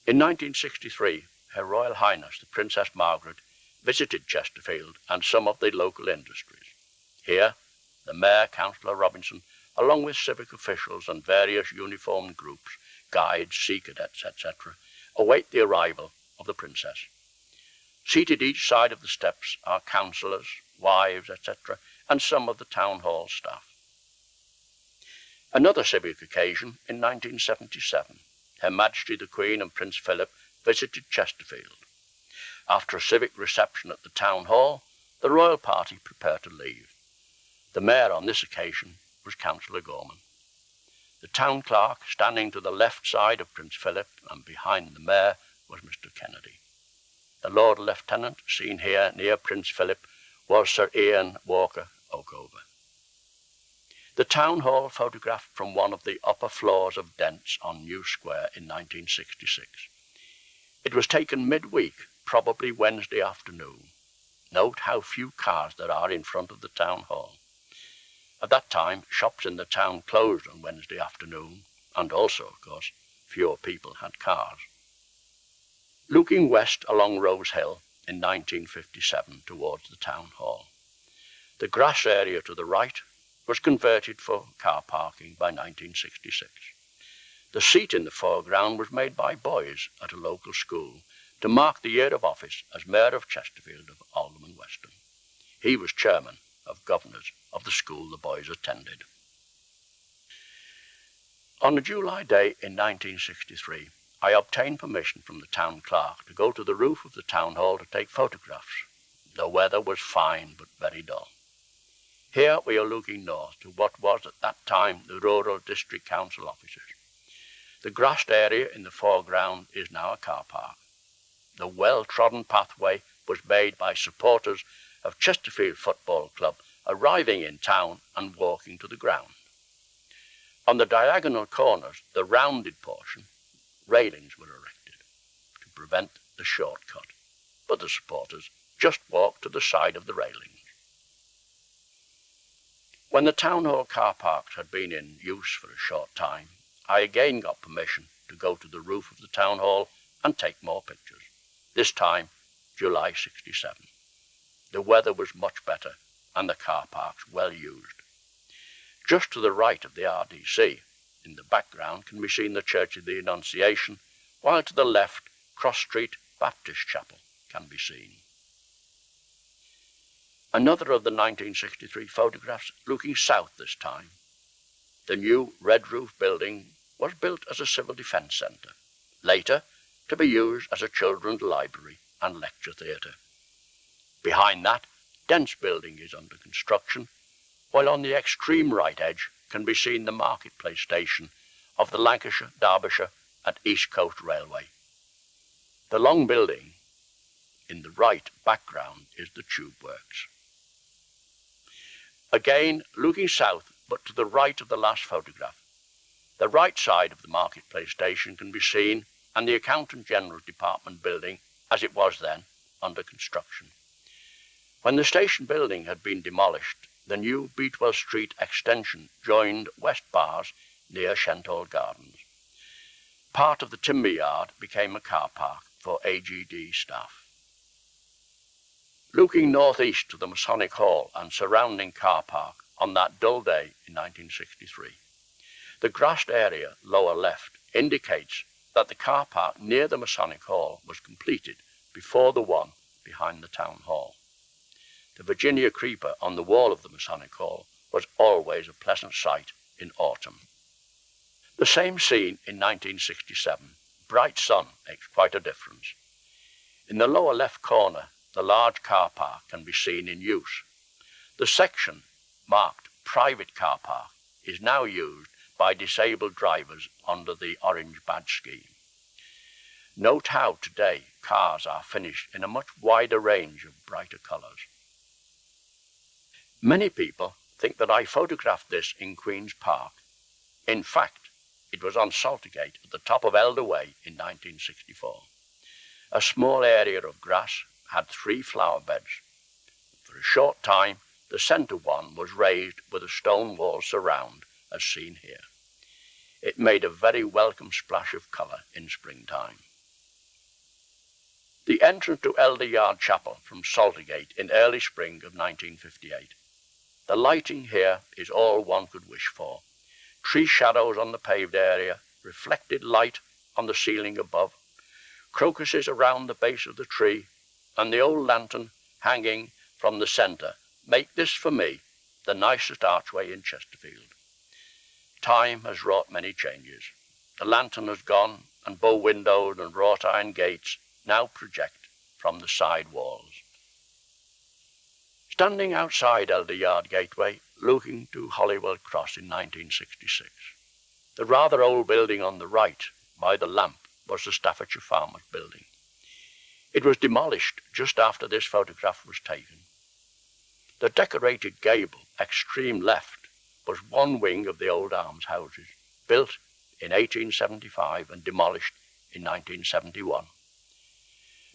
In 1963, Her Royal Highness the Princess Margaret visited Chesterfield and some of the local industries. Here, the Mayor, Councillor Robinson, along with civic officials and various uniformed groups, guides, sea cadets, etc., await the arrival of the Princess. Seated each side of the steps are councillors, wives, etc., and some of the town hall staff. Another civic occasion in 1977, Her Majesty the Queen and Prince Philip visited Chesterfield. After a civic reception at the town hall, the royal party prepared to leave. The mayor on this occasion was Councillor Gorman. The town clerk, standing to the left side of Prince Philip and behind the mayor, was Mr. Kennedy. The Lord Lieutenant, seen here near Prince Philip, was Sir Ian Walker Oakover. The town hall photographed from one of the upper floors of Dent's on New Square in 1966. It was taken midweek, probably Wednesday afternoon. Note how few cars there are in front of the town hall. At that time, shops in the town closed on Wednesday afternoon, and also, of course, fewer people had cars. Looking west along Rose Hill in 1957 towards the town hall. The grass area to the right was converted for car parking by 1966. The seat in the foreground was made by boys at a local school to mark the year of office as Mayor of Chesterfield of Alderman Weston. He was chairman of governors of the school the boys attended. On a July day in 1963, I obtained permission from the town clerk to go to the roof of the town hall to take photographs. The weather was fine but very dull. Here we are looking north to what was at that time the rural district council offices. The grassed area in the foreground is now a car park. The well-trodden pathway was made by supporters of Chesterfield Football Club arriving in town and walking to the ground. On the diagonal corners, the rounded portion, railings were erected to prevent the shortcut, but the supporters just walked to the side of the railings. When the town hall car parks had been in use for a short time, I again got permission to go to the roof of the town hall and take more pictures, this time July 67. The weather was much better and the car parks well used. Just to the right of the RDC, in the background can be seen the Church of the Annunciation, while to the left, Cross Street Baptist Chapel can be seen. Another of the 1963 photographs looking south this time. The new red roof building was built as a civil defence centre, later to be used as a children's library and lecture theatre. Behind that, Dent's building is under construction, while on the extreme right edge can be seen the marketplace station of the Lancashire, Derbyshire and East Coast Railway. The long building in the right background is the tube works. Again, looking south, but to the right of the last photograph, the right side of the marketplace station can be seen and the Accountant General's Department building, as it was then, under construction. When the station building had been demolished, the new Beatwell Street extension joined West Bars near Shenthall Gardens. Part of the timber yard became a car park for AGD staff. Looking northeast to the Masonic Hall and surrounding car park on that dull day in 1963, the grassed area lower left indicates that the car park near the Masonic Hall was completed before the one behind the town hall. The Virginia creeper on the wall of the Masonic Hall was always a pleasant sight in autumn. The same scene in 1967. Bright sun makes quite a difference. In the lower left corner, the large car park can be seen in use. The section marked private car park is now used by disabled drivers under the orange badge scheme. Note how today cars are finished in a much wider range of brighter colours. Many people think that I photographed this in Queen's Park. In fact, it was on Saltergate at the top of Elder Way in 1964. A small area of grass had 3 flower beds. For a short time, the centre one was raised with a stone wall surround, as seen here. It made a very welcome splash of colour in springtime. The entrance to Elder Yard Chapel from Saltergate in early spring of 1958. The lighting here is all one could wish for. Tree shadows on the paved area, reflected light on the ceiling above, crocuses around the base of the tree, and the old lantern hanging from the centre make this, for me, the nicest archway in Chesterfield. Time has wrought many changes. The lantern has gone, and bow windows and wrought iron gates now project from the side walls. Standing outside Elder Yard Gateway, looking to Holywell Cross in 1966. The rather old building on the right, by the lamp, was the Staffordshire Farmers Building. It was demolished just after this photograph was taken. The decorated gable, extreme left, was one wing of the old almshouses, built in 1875 and demolished in 1971.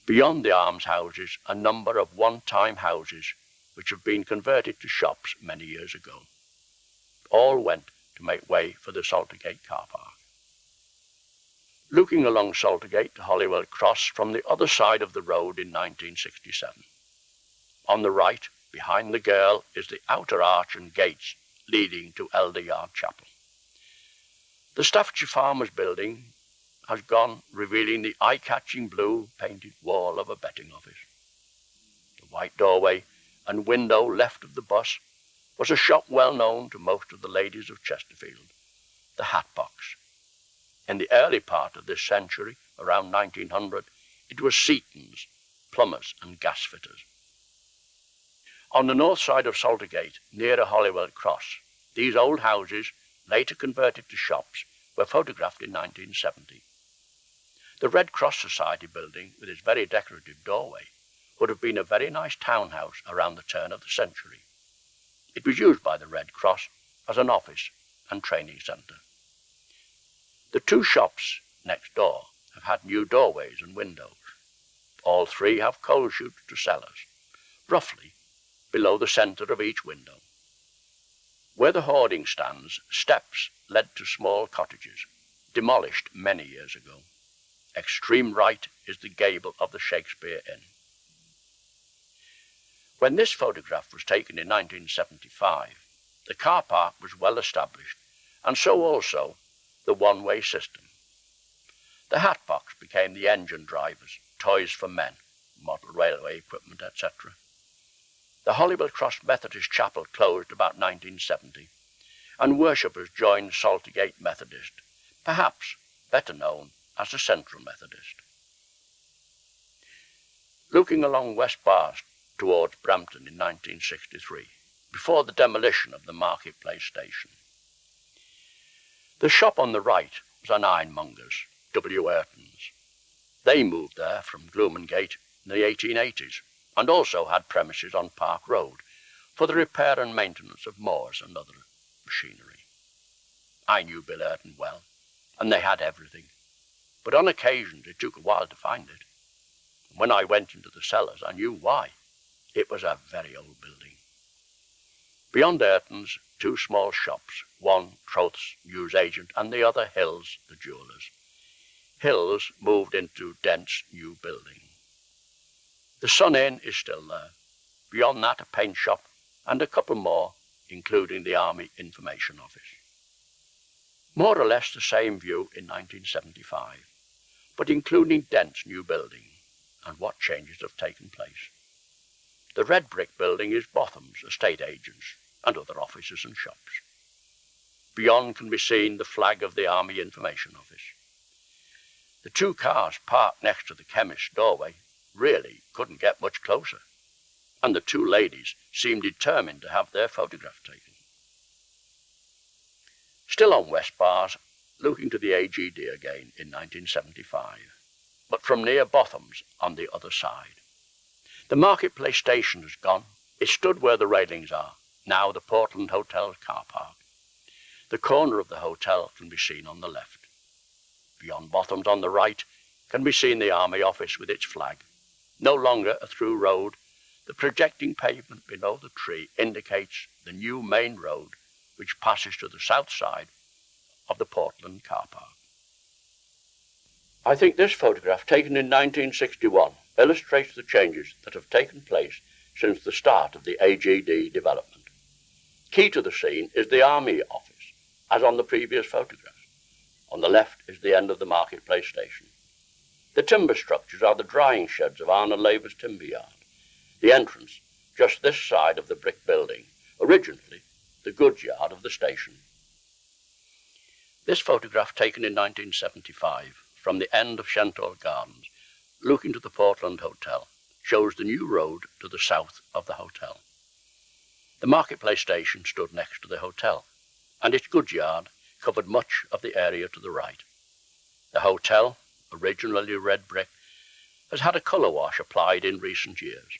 Beyond the almshouses, a number of one-time houses which have been converted to shops many years ago. All went to make way for the Saltergate car park. Looking along Saltergate to Holywell Cross from the other side of the road in 1967. On the right, behind the girl, is the outer arch and gates leading to Elder Yard Chapel. The Staffordshire Farmers Building has gone, revealing the eye-catching blue painted wall of a betting office. The white doorway and window left of the bus was a shop well known to most of the ladies of Chesterfield, the Hat Box. In the early part of this century, around 1900, it was Seaton's, plumbers and gas fitters. On the north side of Saltergate, near Holywell Cross, these old houses, later converted to shops, were photographed in 1970. The Red Cross Society building, with its very decorative doorway, would have been a very nice townhouse around the turn of the century. It was used by the Red Cross as an office and training centre. The 2 shops next door have had new doorways and windows. All 3 have coal chutes to cellars, roughly below the centre of each window. Where the hoarding stands, steps led to small cottages, demolished many years ago. Extreme right is the gable of the Shakespeare Inn. When this photograph was taken in 1975, the car park was well established, and so also the one-way system. The hat box became the engine drivers, toys for men, model railway equipment, etc. The Holywell Cross Methodist Chapel closed about 1970, and worshippers joined Saltergate Methodist, perhaps better known as the Central Methodist. Looking along West Bar towards Brampton in 1963, before the demolition of the Marketplace station. The shop on the right was an ironmonger's, W. Ayrton's. They moved there from Gloomengate in the 1880s, and also had premises on Park Road for the repair and maintenance of mowers and other machinery. I knew Bill Ayrton well, and they had everything, but on occasions it took a while to find it. When I went into the cellars, I knew why. It was a very old building. Beyond Ayrton's, 2 small shops, one Troth's newsagent and the other Hill's, the jewellers. Hill's moved into Dent's new building. The Sun Inn is still there. Beyond that, a paint shop and a couple more, including the Army Information Office. More or less the same view in 1975, but including Dent's new building and what changes have taken place. The red brick building is Botham's estate agents, and other offices and shops. Beyond can be seen the flag of the Army Information Office. The two cars parked next to the chemist's doorway really couldn't get much closer, and the two ladies seemed determined to have their photograph taken. Still on West Bars, looking to the AGD again in 1975, but from near Botham's on the other side. The Marketplace station has gone. It stood where the railings are, now the Portland Hotel car park. The corner of the hotel can be seen on the left. Beyond Botham's on the right can be seen the Army Office with its flag. No longer a through road, the projecting pavement below the tree indicates the new main road which passes to the south side of the Portland car park. I think this photograph, taken in 1961, illustrates the changes that have taken place since the start of the AGD development. Key to the scene is the Army Office, as on the previous photograph. On the left is the end of the Marketplace station. The timber structures are the drying sheds of Arnold Labour's timber yard. The entrance, just this side of the brick building, originally the goods yard of the station. This photograph, taken in 1975, from the end of Shenstall Gardens, looking to the Portland Hotel, shows the new road to the south of the hotel. The Marketplace station stood next to the hotel, and its goods yard covered much of the area to the right. The hotel, originally red brick, has had a colour wash applied in recent years.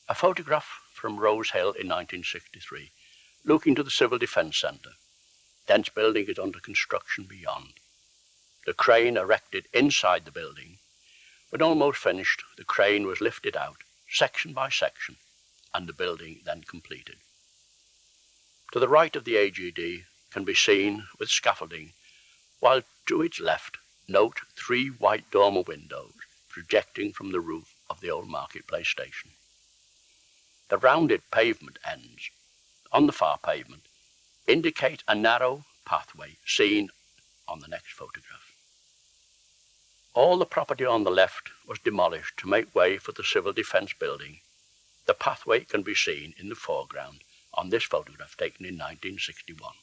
A photograph from Rose Hill in 1963, looking to the Civil Defence Centre. Dense building is under construction beyond. The crane erected inside the building. When almost finished, the crane was lifted out, section by section, and the building then completed. To the right of the AGD can be seen with scaffolding, while to its left, note 3 white dormer windows projecting from the roof of the old Marketplace station. The rounded pavement ends, on the far pavement, indicate a narrow pathway seen on the next photograph. All the property on the left was demolished to make way for the Civil Defence building. The pathway can be seen in the foreground on this photograph taken in 1961.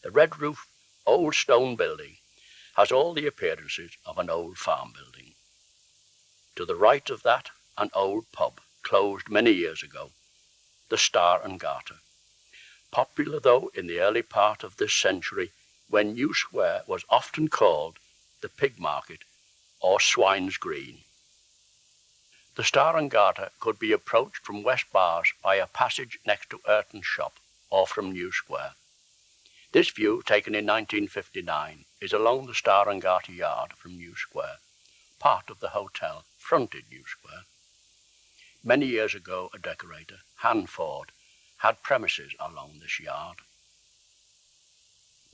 The red roof, old stone building has all the appearances of an old farm building. To the right of that, an old pub, closed many years ago, the Star and Garter. Popular though in the early part of this century, when New Square was often called the Pig Market or Swine's Green. The Star and Garter could be approached from West Bars by a passage next to Ayrton's shop or from New Square. This view, taken in 1959, is along the Star and Garter yard from New Square. Part of the hotel fronted New Square. Many years ago, a decorator, Hanford, had premises along this yard.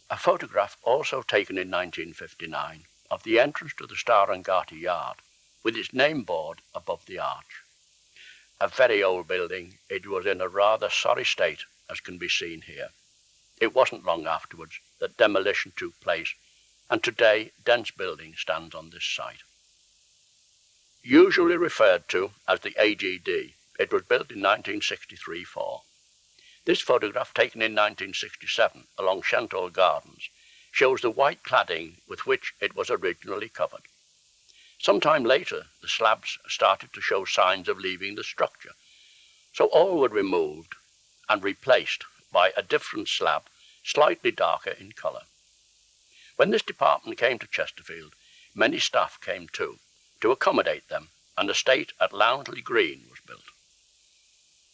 A photograph also taken in 1959 of the entrance to the Star and Garter yard with its name board above the arch. A very old building, it was in a rather sorry state, as can be seen here. It wasn't long afterwards that demolition took place, and today dense building stands on this site. Usually referred to as the AGD, it was built in 1963-4. This photograph, taken in 1967 along Shenstall Gardens, shows the white cladding with which it was originally covered. Sometime later, the slabs started to show signs of leaving the structure, so all were removed and replaced by a different slab, slightly darker in colour. When this department came to Chesterfield, many staff came too, to accommodate them, and a estate at Lownsley Green was built.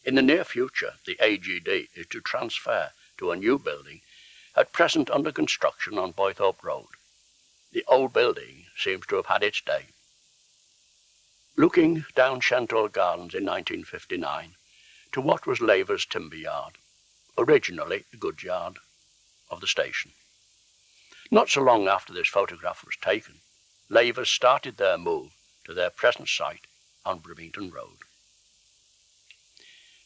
In the near future, the AGD is to transfer to a new building, at present under construction on Boythorpe Road. The old building seems to have had its day. Looking down Shenstall Gardens in 1959 to what was Laver's timber yard, originally the goods yard of the station. Not so long after this photograph was taken, Laver's started their move to their present site on Brimington Road.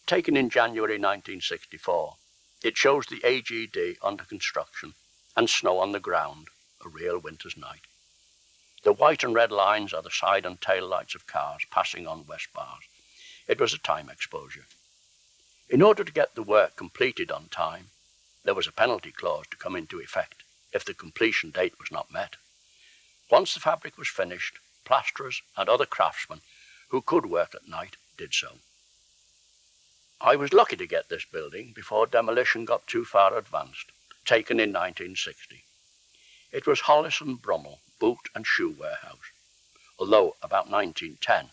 Taken in January 1964, it shows the AGD under construction and snow on the ground, a real winter's night. The white and red lines are the side and tail lights of cars passing on West Bars. It was a time exposure. In order to get the work completed on time, there was a penalty clause to come into effect if the completion date was not met. Once the fabric was finished, plasterers and other craftsmen who could work at night did so. I was lucky to get this building before demolition got too far advanced, taken in 1960. It was Hollis and Brummel Boot and Shoe Warehouse, although about 1910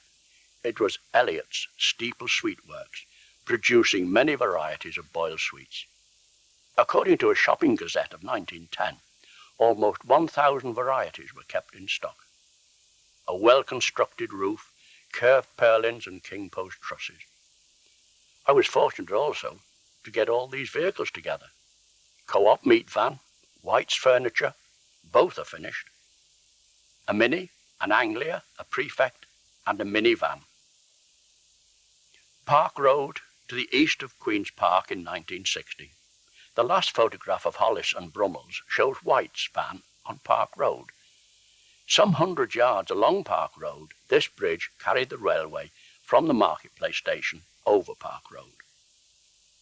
it was Elliott's Steeple Sweet Works, producing many varieties of boiled sweets. According to a shopping gazette of 1910, almost 1,000 varieties were kept in stock. A well-constructed roof, curved purlins and king-post trusses. I was fortunate also to get all these vehicles together. Co-op meat van, White's Furniture, both are finished. A Mini, an Anglia, a Prefect, and a minivan. Park Road to the east of Queen's Park in 1960. The last photograph of Hollis and Brummel's shows White's van on Park Road. Some 100 yards along Park Road, this bridge carried the railway from the Marketplace station over Park Road.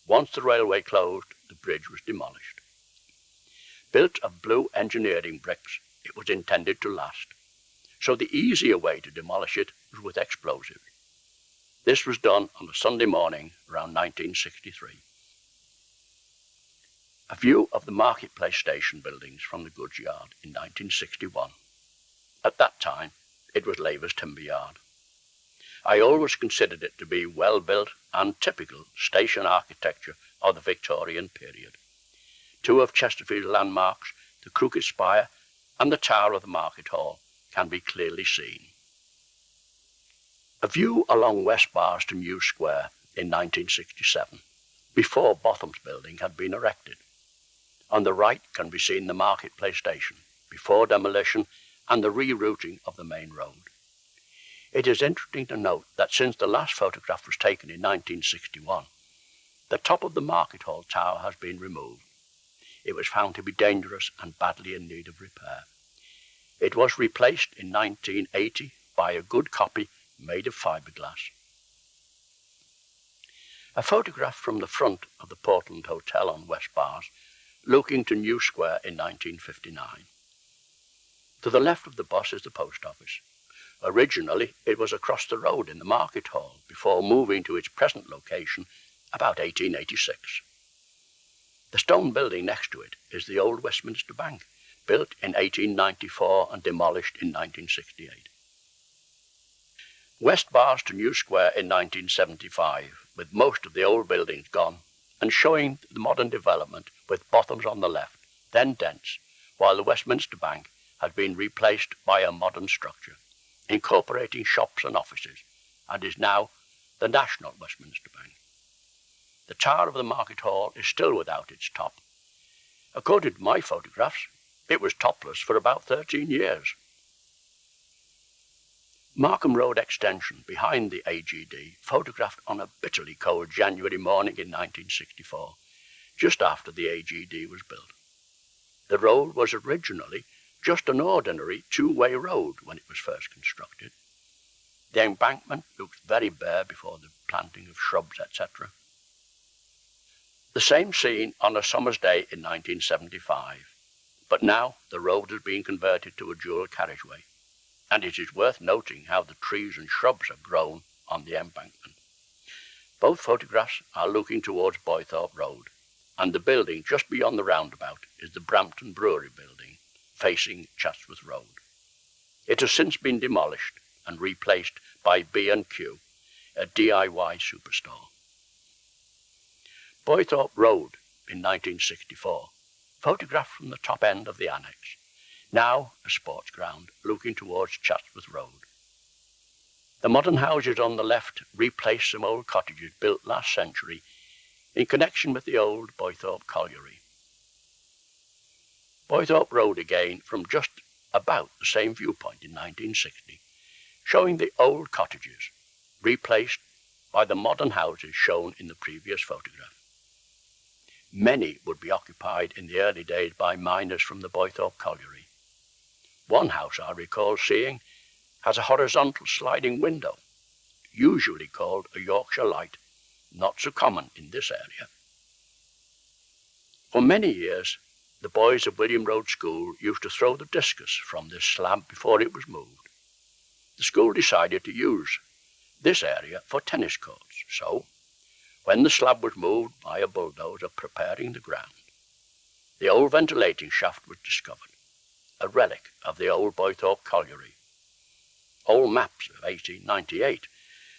Once the railway closed, the bridge was demolished. Built of blue engineering bricks, it was intended to last, so the easier way to demolish it was with explosives. This was done on a Sunday morning around 1963. A view of the Marketplace station buildings from the goods yard in 1961. At that time, it was Labour's timber yard. I always considered it to be well built and typical station architecture of the Victorian period. Two of Chesterfield's landmarks, the Crooked Spire and the tower of the Market Hall, can be clearly seen. A view along West Barston New Square in 1967, before Botham's building had been erected. On the right can be seen the Marketplace station, before demolition and the rerouting of the main road. It is interesting to note that since the last photograph was taken in 1961, the top of the Market Hall tower has been removed. It was found to be dangerous and badly in need of repair. It was replaced in 1980 by a good copy made of fiberglass. A photograph from the front of the Portland Hotel on West Bars, looking to New Square in 1959. To the left of the bus is the post office. Originally, it was across the road in the Market Hall before moving to its present location about 1886. The stone building next to it is the old Westminster Bank, built in 1894 and demolished in 1968. West Bars to New Square in 1975, with most of the old buildings gone, and showing the modern development with Botham's on the left, then dense, while the Westminster Bank had been replaced by a modern structure, incorporating shops and offices, and is now the National Westminster Bank. The tower of the Market Hall is still without its top. According to my photographs, it was topless for about 13 years. Markham Road extension behind the AGD, photographed on a bitterly cold January morning in 1964, just after the AGD was built. The road was originally just an ordinary two-way road when it was first constructed. The embankment looked very bare before the planting of shrubs, etc. The same scene on a summer's day in 1975, but now the road has been converted to a dual carriageway, and it is worth noting how the trees and shrubs have grown on the embankment. Both photographs are looking towards Boythorpe Road, and the building just beyond the roundabout is the Brampton Brewery building, facing Chatsworth Road. It has since been demolished and replaced by B&Q, a DIY superstore. Boythorpe Road in 1964, photographed from the top end of the annex, now a sports ground looking towards Chatsworth Road. The modern houses on the left replace some old cottages built last century in connection with the old Boythorpe Colliery. Boythorpe Road again from just about the same viewpoint in 1960, showing the old cottages replaced by the modern houses shown in the previous photograph. Many would be occupied in the early days by miners from the Boythorpe Colliery. One house I recall seeing has a horizontal sliding window, usually called a Yorkshire light, not so common in this area. For many years, the boys of William Rhodes School used to throw the discus from this slab before it was moved. The school decided to use this area for tennis courts, so when the slab was moved by a bulldozer preparing the ground, the old ventilating shaft was discovered, a relic of the old Boythorpe colliery. Old maps of 1898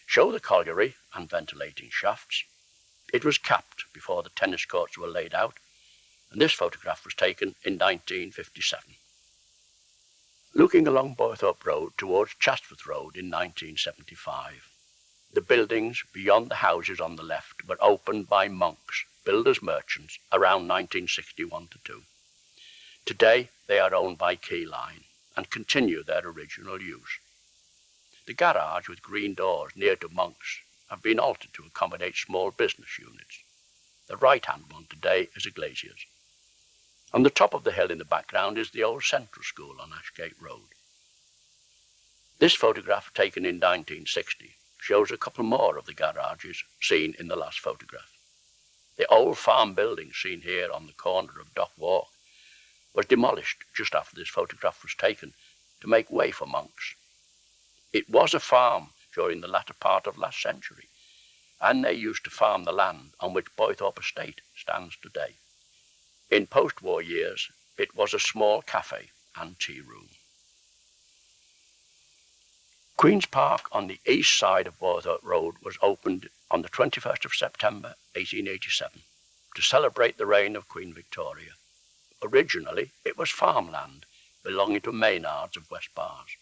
show the colliery and ventilating shafts. It was capped before the tennis courts were laid out, and this photograph was taken in 1957. Looking along Boythorpe Road towards Chesterfield Road in 1975, the buildings beyond the houses on the left were opened by monks, builders merchants, around 1961-2. Today they are owned by Keyline and continue their original use. The garage with green doors near to monks have been altered to accommodate small business units. The right-hand one today is a glazier's. On the top of the hill in the background is the old Central School on Ashgate Road. This photograph, taken in 1960, shows a couple more of the garages seen in the last photograph. The old farm building seen here on the corner of Dock Walk was demolished just after this photograph was taken to make way for monks. It was a farm during the latter part of last century, and they used to farm the land on which Boythorpe Estate stands today. In post-war years, it was a small cafe and tea room. Queen's Park on the east side of Boythorpe Road was opened on the 21st of September 1887 to celebrate the reign of Queen Victoria. Originally, it was farmland belonging to Maynards of West Bars.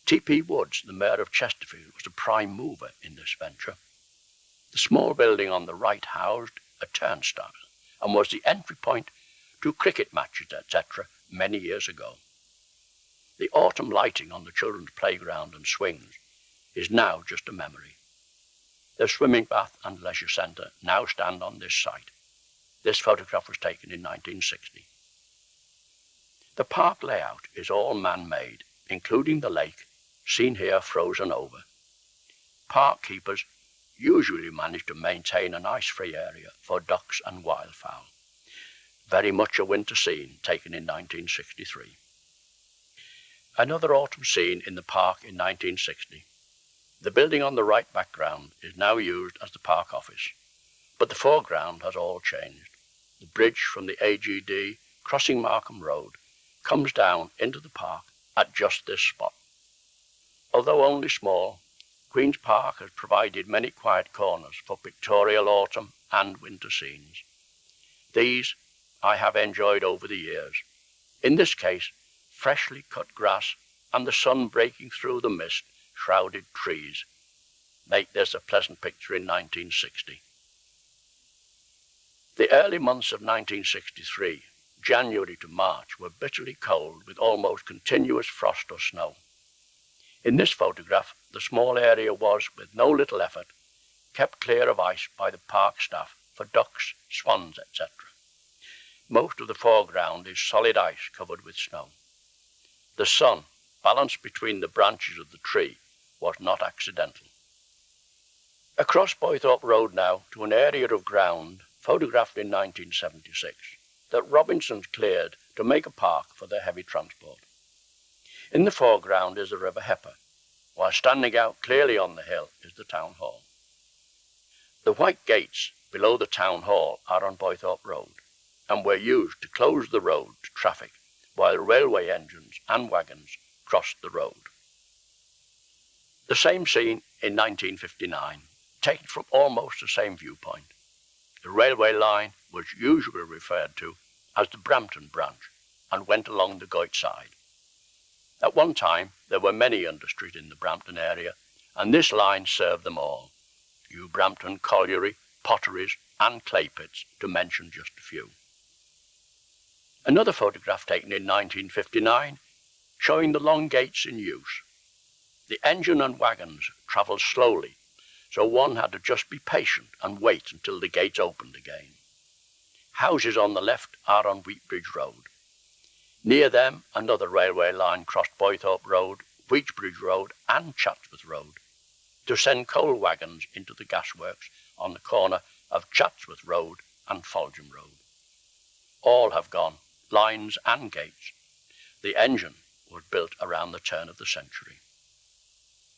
T.P. Woods, the Mayor of Chesterfield, was a prime mover in this venture. The small building on the right housed a turnstile and was the entry point to cricket matches, etc., many years ago. The autumn lighting on the children's playground and swings is now just a memory. The swimming bath and leisure centre now stand on this site. This photograph was taken in 1960. The park layout is all man-made, including the lake, seen here frozen over. Park keepers usually manage to maintain an ice-free area for ducks and wildfowl. Very much a winter scene taken in 1963. Another autumn scene in the park in 1960. The building on the right background is now used as the park office, but the foreground has all changed. The bridge from the AGD crossing Markham Road comes down into the park at just this spot. Although only small, Queen's Park has provided many quiet corners for pictorial autumn and winter scenes. These I have enjoyed over the years. In this case, freshly cut grass and the sun breaking through the mist-shrouded trees make this a pleasant picture in 1960. The early months of 1963, January to March, were bitterly cold with almost continuous frost or snow. In this photograph, the small area was, with no little effort, kept clear of ice by the park staff for ducks, swans, etc. Most of the foreground is solid ice covered with snow. The sun, balanced between the branches of the tree, was not accidental. Across Boythorpe Road now to an area of ground, photographed in 1976, that Robinsons cleared to make a park for their heavy transport. In the foreground is the River Hepper, while standing out clearly on the hill is the town hall. The white gates below the town hall are on Boythorpe Road and were used to close the road to traffic while railway engines and wagons crossed the road. The same scene in 1959, taken from almost the same viewpoint. The railway line was usually referred to as the Brampton branch and went along the Goyt side. At one time, there were many industries in the Brampton area, and this line served them all. New Brampton colliery, potteries, and clay pits, to mention just a few. Another photograph taken in 1959, showing the long gates in use. The engine and wagons travelled slowly, so one had to just be patient and wait until the gates opened again. Houses on the left are on Wheatbridge Road. Near them, another railway line crossed Boythorpe Road, Wheatbridge Road and Chatsworth Road to send coal wagons into the gasworks on the corner of Chatsworth Road and Foljambe Road. All have gone, lines and gates. The engine was built around the turn of the century.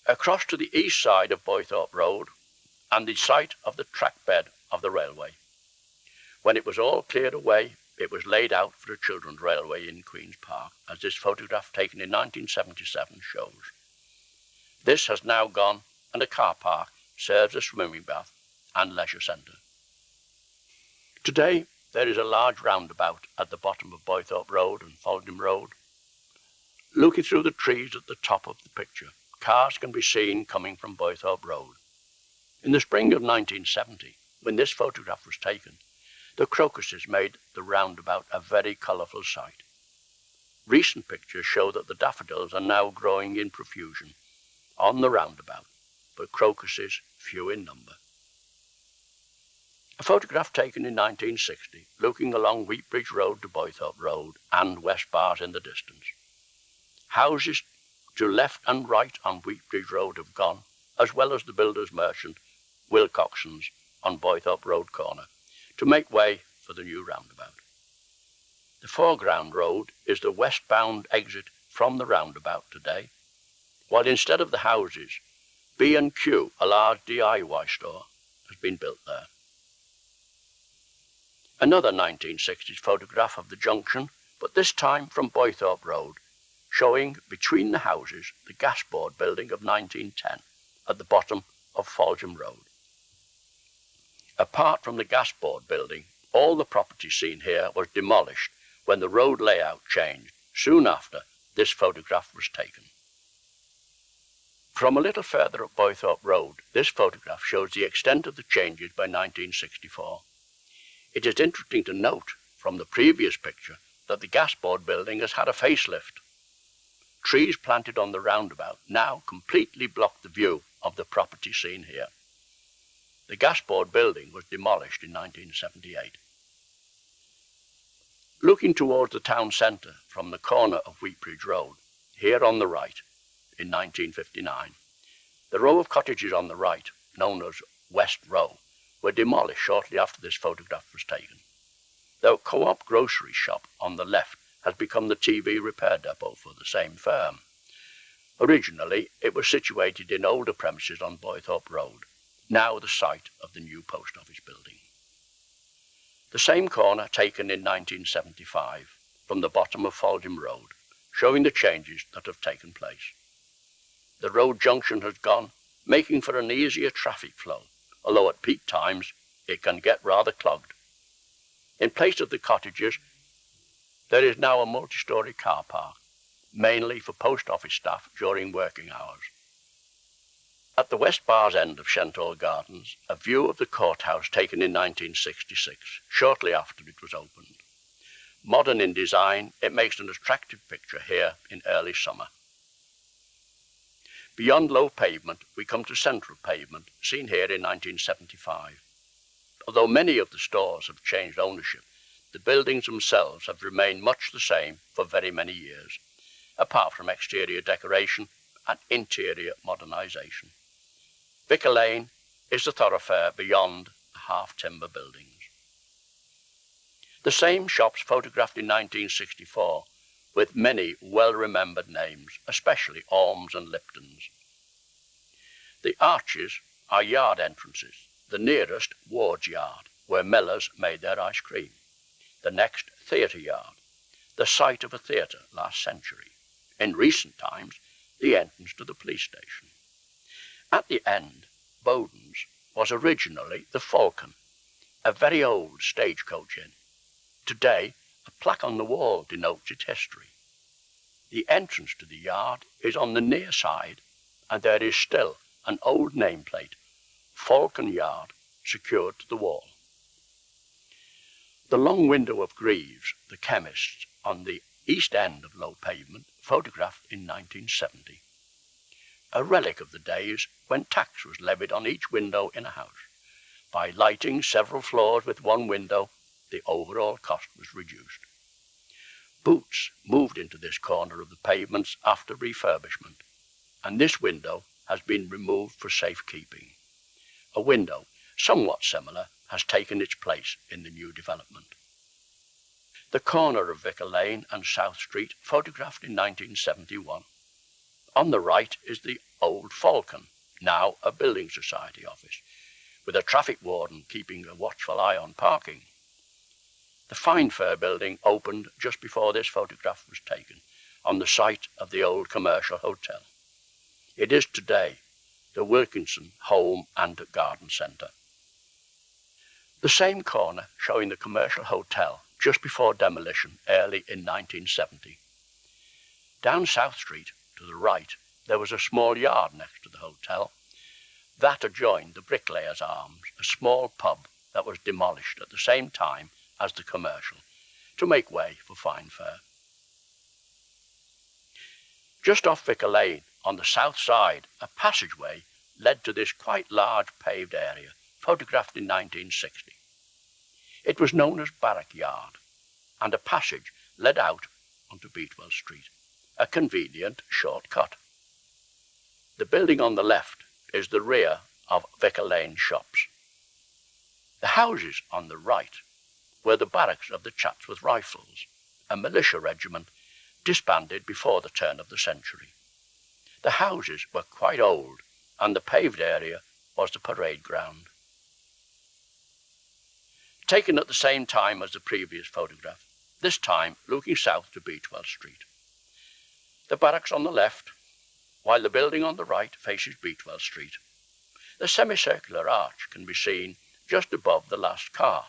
Across to the east side of Boythorpe Road and the site of the track bed of the railway. When it was all cleared away, it was laid out for a children's railway in Queen's Park, as this photograph taken in 1977 shows. This has now gone, and a car park serves a swimming bath and leisure centre. Today, there is a large roundabout at the bottom of Boythorpe Road and Foljambe Road. Looking through the trees at the top of the picture, cars can be seen coming from Boythorpe Road. In the spring of 1970, when this photograph was taken, the crocuses made the roundabout a very colourful sight. Recent pictures show that the daffodils are now growing in profusion on the roundabout, but crocuses few in number. A photograph taken in 1960, looking along Wheatbridge Road to Boythorpe Road and West Bars in the distance. Houses to left and right on Wheatbridge Road have gone, as well as the builder's merchant, Wilcoxon's, on Boythorpe Road corner, to make way for the new roundabout. The foreground road is the westbound exit from the roundabout today, while instead of the houses, B&Q, a large DIY store, has been built there. Another 1960s photograph of the junction, but this time from Boythorpe Road, showing between the houses the gas board building of 1910 at the bottom of Foljambe Road. Apart from the gas board building, all the property seen here was demolished when the road layout changed soon after this photograph was taken. From a little further up Boythorpe Road, this photograph shows the extent of the changes by 1964. It is interesting to note from the previous picture that the gas board building has had a facelift. Trees planted on the roundabout now completely block the view of the property seen here. The gas board building was demolished in 1978. Looking towards the town centre from the corner of Wheatbridge Road, here on the right, in 1959, the row of cottages on the right, known as West Row, were demolished shortly after this photograph was taken. The Co-op grocery shop on the left has become the TV repair depot for the same firm. Originally, it was situated in older premises on Boythorpe Road, now the site of the new post office building. The same corner taken in 1975 from the bottom of Foljambe Road, showing the changes that have taken place. The road junction has gone, making for an easier traffic flow, although at peak times it can get rather clogged. In place of the cottages, there is now a multi-storey car park, mainly for post office staff during working hours. At the West Bars end of Shenthall Gardens, a view of the courthouse taken in 1966, shortly after it was opened. Modern in design, it makes an attractive picture here in early summer. Beyond low pavement, we come to central pavement, seen here in 1975. Although many of the stores have changed ownership, the buildings themselves have remained much the same for very many years, apart from exterior decoration and interior modernisation. Vicar Lane is the thoroughfare beyond the half-timber buildings. The same shops photographed in 1964, with many well-remembered names, especially Ormes and Lipton's. The arches are yard entrances, the nearest Ward's Yard, where Mellors made their ice cream. The next, Theatre Yard, the site of a theatre last century. In recent times, the entrance to the police station. At the end, Bowden's was originally the Falcon, a very old stagecoach inn. Today, a plaque on the wall denotes its history. The entrance to the yard is on the near side, and there is still an old nameplate, Falcon Yard, secured to the wall. The long window of Greaves, the chemist, on the east end of low pavement, photographed in 1970. A relic of the days when tax was levied on each window in a house. By lighting several floors with one window, the overall cost was reduced. Boots moved into this corner of the pavements after refurbishment, and this window has been removed for safekeeping. A window somewhat similar, has taken its place in the new development. The corner of Vicar Lane and South Street, photographed in 1971. On the right is the old Falcon, now a building society office, with a traffic warden keeping a watchful eye on parking. The Fine Fair building opened just before this photograph was taken, on the site of the old commercial hotel. It is today the Wilkinson Home and Garden Centre. The same corner showing the commercial hotel just before demolition early in 1970. Down South Street, to the right, there was a small yard next to the hotel. That adjoined the Bricklayers Arms, a small pub that was demolished at the same time as the commercial, to make way for Fine Fair. Just off Vicar Lane, on the south side, a passageway led to this quite large paved area, photographed in 1960. It was known as Barrack Yard, and a passage led out onto Beatwell Street, a convenient shortcut. The building on the left is the rear of Vicar Lane shops. The houses on the right were the barracks of the Chatsworth Rifles, a militia regiment disbanded before the turn of the century. The houses were quite old, and the paved area was the parade ground. Taken at the same time as the previous photograph, this time looking south to Beatwell Street. The barracks on the left, while the building on the right faces Beatwell Street. The semicircular arch can be seen just above the last car.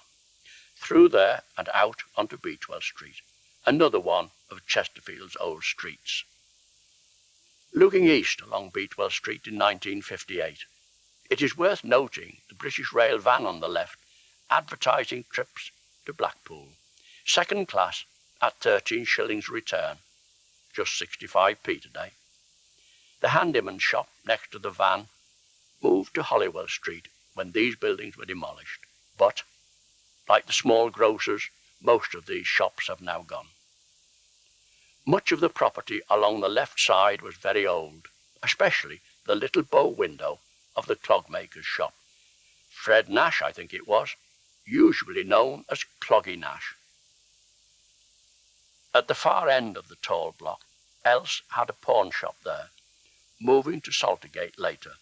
Through there and out onto Beatwell Street, another one of Chesterfield's old streets. Looking east along Beatwell Street in 1958, it is worth noting the British Rail van on the left advertising trips to Blackpool, second class at 13 shillings return, just 65p today. The handyman's shop next to the van moved to Holywell Street when these buildings were demolished, but, like the small grocers, most of these shops have now gone. Much of the property along the left side was very old, especially the little bow window of the clogmaker's shop. Fred Nash, I think it was, usually known as Cloggy Nash. At the far end of the tall block, Else had a pawn shop there, moving to Saltergate later.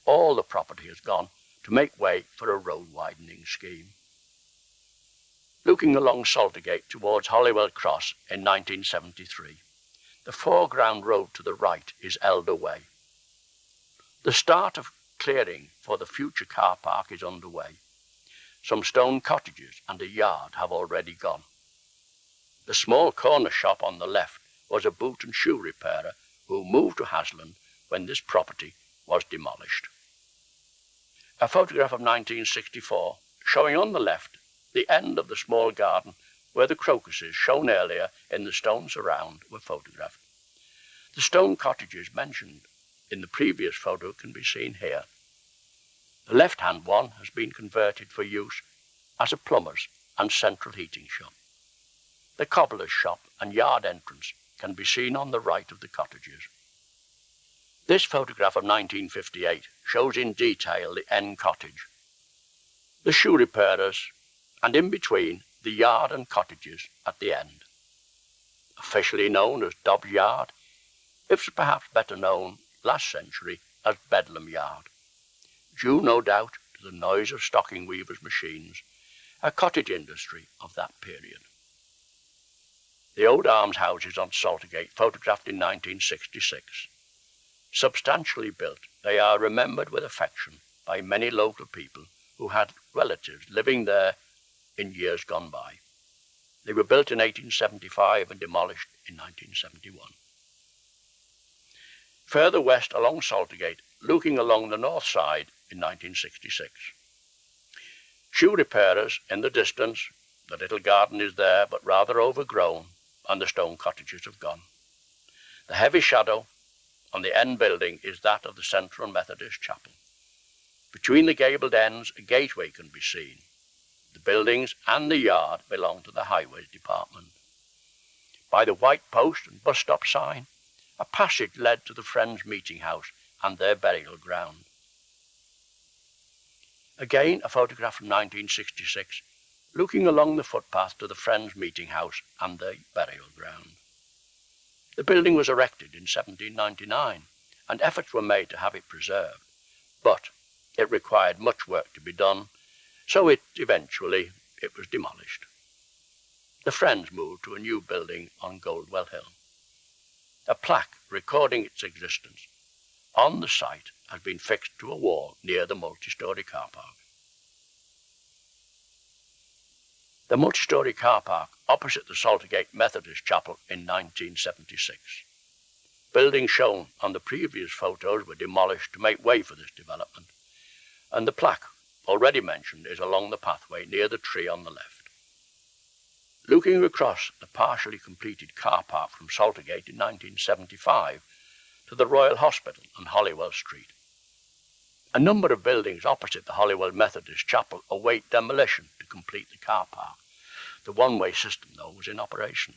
All the property has gone to make way for a road widening scheme. Looking along Saltergate towards Holywell Cross in 1973, the foreground road to the right is Elder Way. The start of clearing for the future car park is underway. Some stone cottages and a yard have already gone. The small corner shop on the left was a boot and shoe repairer who moved to Hasland when this property was demolished. A photograph of 1964 showing on the left the end of the small garden where the crocuses shown earlier in the stone surround were photographed. The stone cottages mentioned in the previous photo can be seen here. The left-hand one has been converted for use as a plumber's and central heating shop. The cobbler's shop and yard entrance can be seen on the right of the cottages. This photograph of 1958 shows in detail the end cottage, the shoe repairers, and in between the yard and cottages at the end. Officially known as Dobbs Yard, it was perhaps better known last century as Bedlam Yard, due no doubt to the noise of stocking weavers' machines, a cottage industry of that period. The old almshouses on Saltergate, photographed in 1966. Substantially built, they are remembered with affection by many local people who had relatives living there in years gone by. They were built in 1875 and demolished in 1971. Further west along Saltergate, looking along the north side in 1966. Shoe repairers in the distance, the little garden is there but rather overgrown, and the stone cottages have gone. The heavy shadow on the end building is that of the Central Methodist Chapel. Between the gabled ends, a gateway can be seen. The buildings and the yard belong to the Highways Department. By the white post and bus stop sign, a passage led to the Friends Meeting House and their burial ground. Again, a photograph from 1966, looking along the footpath to the Friends Meeting House and the burial ground. The building was erected in 1799, and efforts were made to have it preserved, but it required much work to be done, so eventually it was demolished. The Friends moved to a new building on Goldwell Hill. A plaque recording its existence on the site has been fixed to a wall near the multi-storey car park. The multi-storey car park opposite the Saltergate Methodist Chapel in 1976. Buildings shown on the previous photos were demolished to make way for this development, and the plaque already mentioned is along the pathway near the tree on the left. Looking across the partially completed car park from Saltergate in 1975 to the Royal Hospital on Holywell Street. A number of buildings opposite the Holywell Methodist Chapel await demolition to complete the car park. The one-way system, though, was in operation.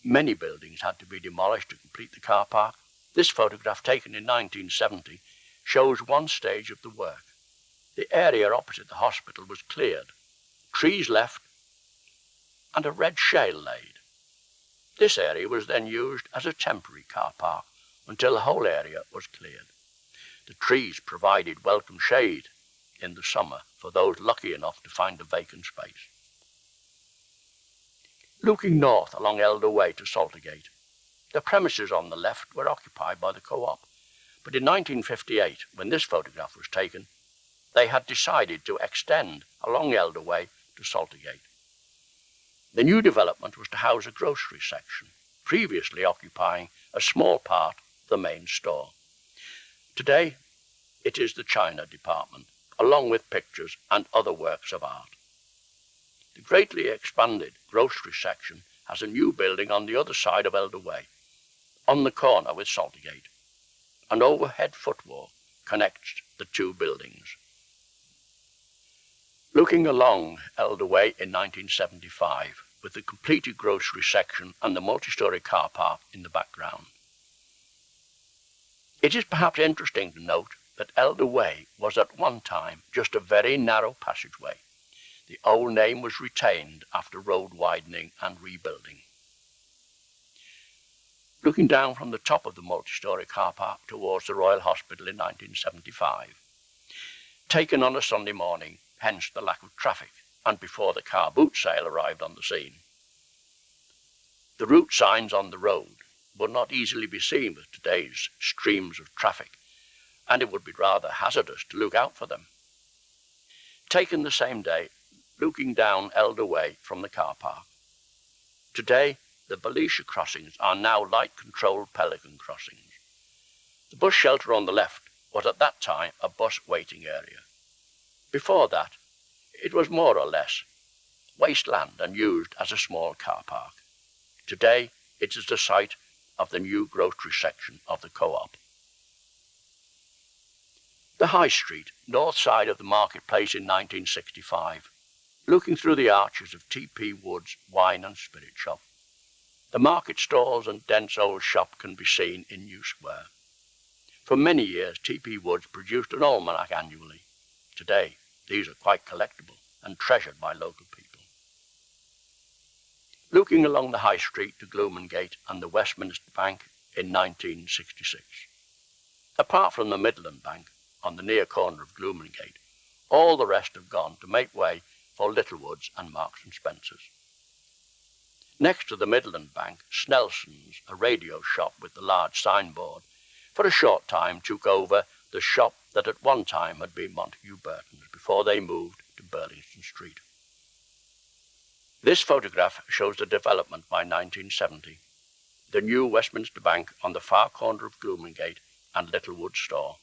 Many buildings had to be demolished to complete the car park. This photograph, taken in 1970, shows one stage of the work. The area opposite the hospital was cleared, trees left, and a red shale laid. This area was then used as a temporary car park until the whole area was cleared. The trees provided welcome shade in the summer for those lucky enough to find a vacant space. Looking north along Elder Way to Saltergate, the premises on the left were occupied by the co-op, but in 1958, when this photograph was taken, they had decided to extend along Elder Way to Saltergate. The new development was to house a grocery section, previously occupying a small part of the main store. Today, it is the China department, along with pictures and other works of art. The greatly expanded grocery section has a new building on the other side of Elder Way, on the corner with Saltergate. An overhead footwalk connects the two buildings. Looking along Elder Way in 1975, with the completed grocery section and the multi-storey car park in the background. It is perhaps interesting to note that Elder Way was at one time just a very narrow passageway. The old name was retained after road widening and rebuilding. Looking down from the top of the multi-storey car park towards the Royal Hospital in 1975. Taken on a Sunday morning, hence the lack of traffic, and before the car boot sale arrived on the scene. The route signs on the road would not easily be seen with today's streams of traffic, and it would be rather hazardous to look out for them. Taken the same day, looking down Elder Way from the car park. Today, the Belisha crossings are now light-controlled Pelican crossings. The bus shelter on the left was at that time a bus waiting area. Before that, it was more or less wasteland and used as a small car park. Today, it is the site of the new grocery section of the co-op. The High Street, north side of the marketplace in 1965, looking through the arches of T.P. Wood's wine and spirit shop. The market stalls and dense old shop can be seen in New Square. For many years, T.P. Woods produced an almanac annually. Today, these are quite collectible and treasured by local people. Looking along the High Street to Gloomingate and the Westminster Bank in 1966. Apart from the Midland Bank, on the near corner of Gloomingate, all the rest have gone to make way for Littlewoods and Marks and Spencer's. Next to the Midland Bank, Snelson's, a radio shop with the large signboard, for a short time took over the shop that at one time had been Montague Burton's before they moved to Burlington Street. This photograph shows the development by 1970, the new Westminster Bank on the far corner of Gloomingate and Littlewood store.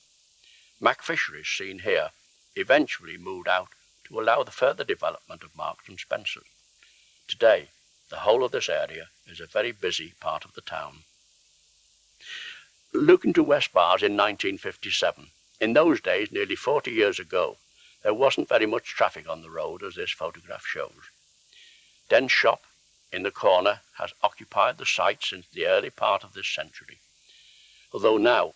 Mac Fisheries, seen here, eventually moved out to allow the further development of Marks and Spencer's. Today, the whole of this area is a very busy part of the town. Looking to West Bars in 1957, in those days, nearly 40 years ago, there wasn't very much traffic on the road as this photograph shows. Den's shop in the corner has occupied the site since the early part of this century, although now